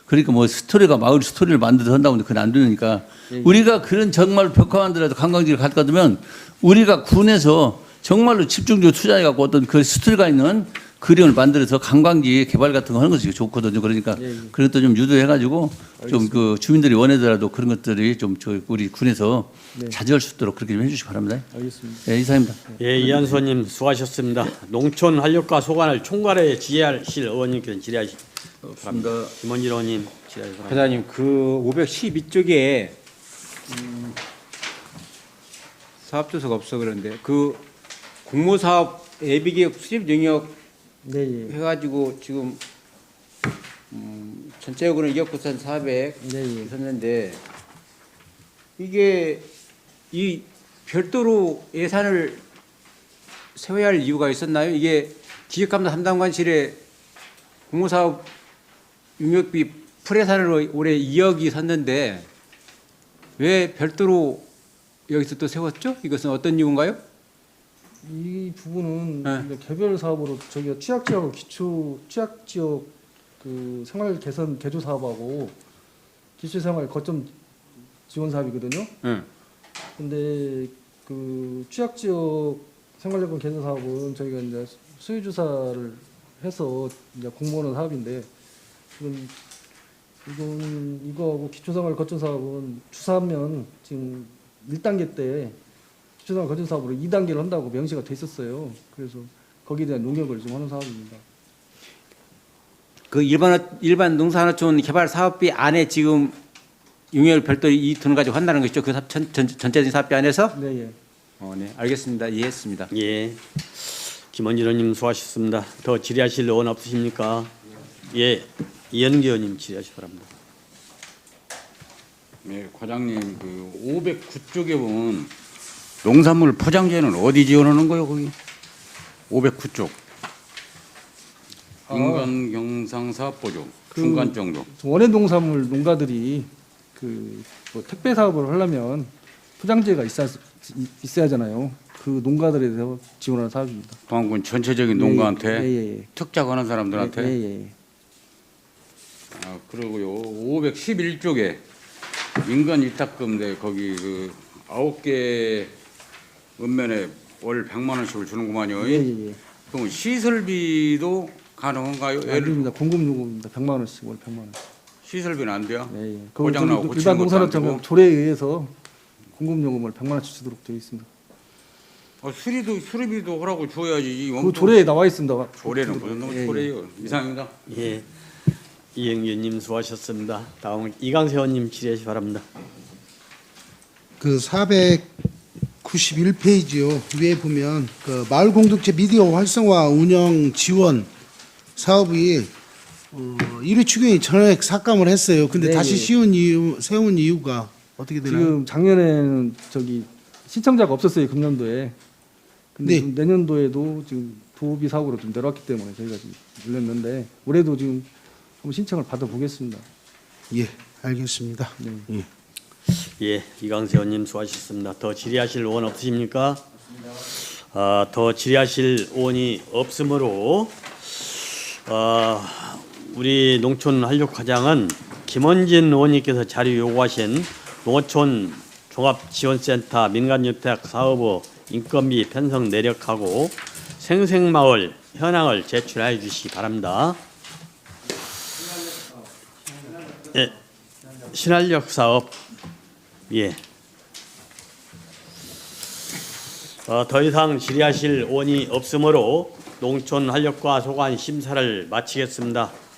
그러니까 뭐 스토리가 마을 스토리를 만들어서 한다고 하는데 그건 안 되니까 우리가 그런 정말 벽화 만들어도 관광지를 갖다 두면 우리가 군에서 정말로 집중적으로 투자해갖고 어떤 그 스토리가 있는 그림을 만들어서 관광지 개발 같은 거 하는 것이 좋거든요. 그러니까 그런 것도 좀 유도해가지고 좀 그 주민들이 원하더라도 그런 것들이 좀 우리 군에서 자제할 수 있도록 그렇게 좀 해주시기 바랍니다. 알겠습니다. 예, 이상입니다. 예, 이한수 의원님 수고하셨습니다. 농촌 활력과 소관을 총괄해 지혜하실 의원님께서 질의하시 바랍니다. 김원진 의원님 질의하시 바랍니다. 회장님 그 512쪽에 사업 주소가 없어 그런데 그 공모사업 예비기획 수립 영역 해가지고 지금 전체적으로는 2억 9,400 있었는데 이게 이 별도로 예산을 세워야 할 이유가 있었나요? 이게 기획감사 담당관실에 공모사업 용역비 풀예산으로 올해 2억이 섰는데 왜 별도로 여기서 또 세웠죠? 이것은 어떤 이유인가요? 이 부분은 이제 개별 사업으로 저기가 취약 지역하고 취약 지역 그 생활 개선 개조 사업하고 기초 생활 거점 지원 사업이거든요. 근데 그 취약 지역 생활 여건 개선 사업은 저희가 이제 수요 조사를 해서 이제 공모하는 사업인데 이건 이거하고 기초 생활 거점 사업은 추사하면 지금 1단계 때 기초생활 거점 사업으로 2단계를 한다고 명시가 돼 있었어요. 그래서 거기에 대한 농협을 좀 하는 사업입니다. 그 일반 농산어촌 개발 사업비 안에 지금 용역을 별도로 이 돈을 가지고 한다는 것이죠. 그 전체적인 사업비 안에서? 네, 예. 네, 알겠습니다. 이해했습니다. 예, 김원진 의원님 수고하셨습니다. 더 질의하실 의원 없으십니까? 예, 이현기 의원님 질의하시 바랍니다. 네, 과장님 그 509쪽에 보면 농산물 포장재는 어디 지원하는 거예요, 거기? 509쪽. 인간 경상 사업 보조 중간 정도. 원예 농산물 농가들이 뭐 택배 사업을 하려면 포장재가 있어야 하잖아요. 그 농가들에 대해서 지원하는 사업입니다. 동안군 전체적인 농가한테 예. 특작하는 사람들한테. 예. 아, 그리고요 511쪽에 인간 위탁금대 거기 그 9개 읍면에 월 100만 원씩을 주는구만요. 예. 그럼 시설비도 가능한가요? 아닙니다. 공급 요금입니다. 100만 원씩 월 100만 원. 시설비는 안 돼요? 예. 고장 나고 고치는 일반 것도 안 농산업청 되고? 조례에 의해서 공급 요금을 100만 원씩 주도록 되어 있습니다. 수리비도 하라고 줘야지. 그 조례에 나와 있습니다. 조례는 무슨 놈의 조례요? 이상입니다. 예, 이현기 의원님 수고하셨습니다. 다음 이강세 의원님 질의하시 바랍니다. 그 491페이지요. 위에 보면 그 마을 공동체 미디어 활성화 운영 지원 사업이 1위 추경이 전액 삭감을 했어요. 근데 네, 다시 세운 이유가 어떻게 되나요? 지금 작년에는 저기 신청자가 없었어요. 금년도에. 근데 네. 지금 내년도에도 지금 도비 사고로 좀 내려왔기 때문에 저희가 지금 늘렸는데 올해도 지금 한번 신청을 받아보겠습니다. 예, 알겠습니다. 예. 예, 이강세 의원님 수고하셨습니다. 더 질의하실 의원 없으십니까? 더 질의하실 의원이 없으므로 우리 농촌 활력과장은 김원진 의원님께서 자료 요구하신 농어촌 종합지원센터 민간주택 사업의 인건비 편성 내역하고 생생마을 현황을 제출해 주시기 바랍니다. 예, 신활역 사업 예. 더 이상 질의하실 의원이 없으므로 농촌 활력과 소관 심사를 마치겠습니다.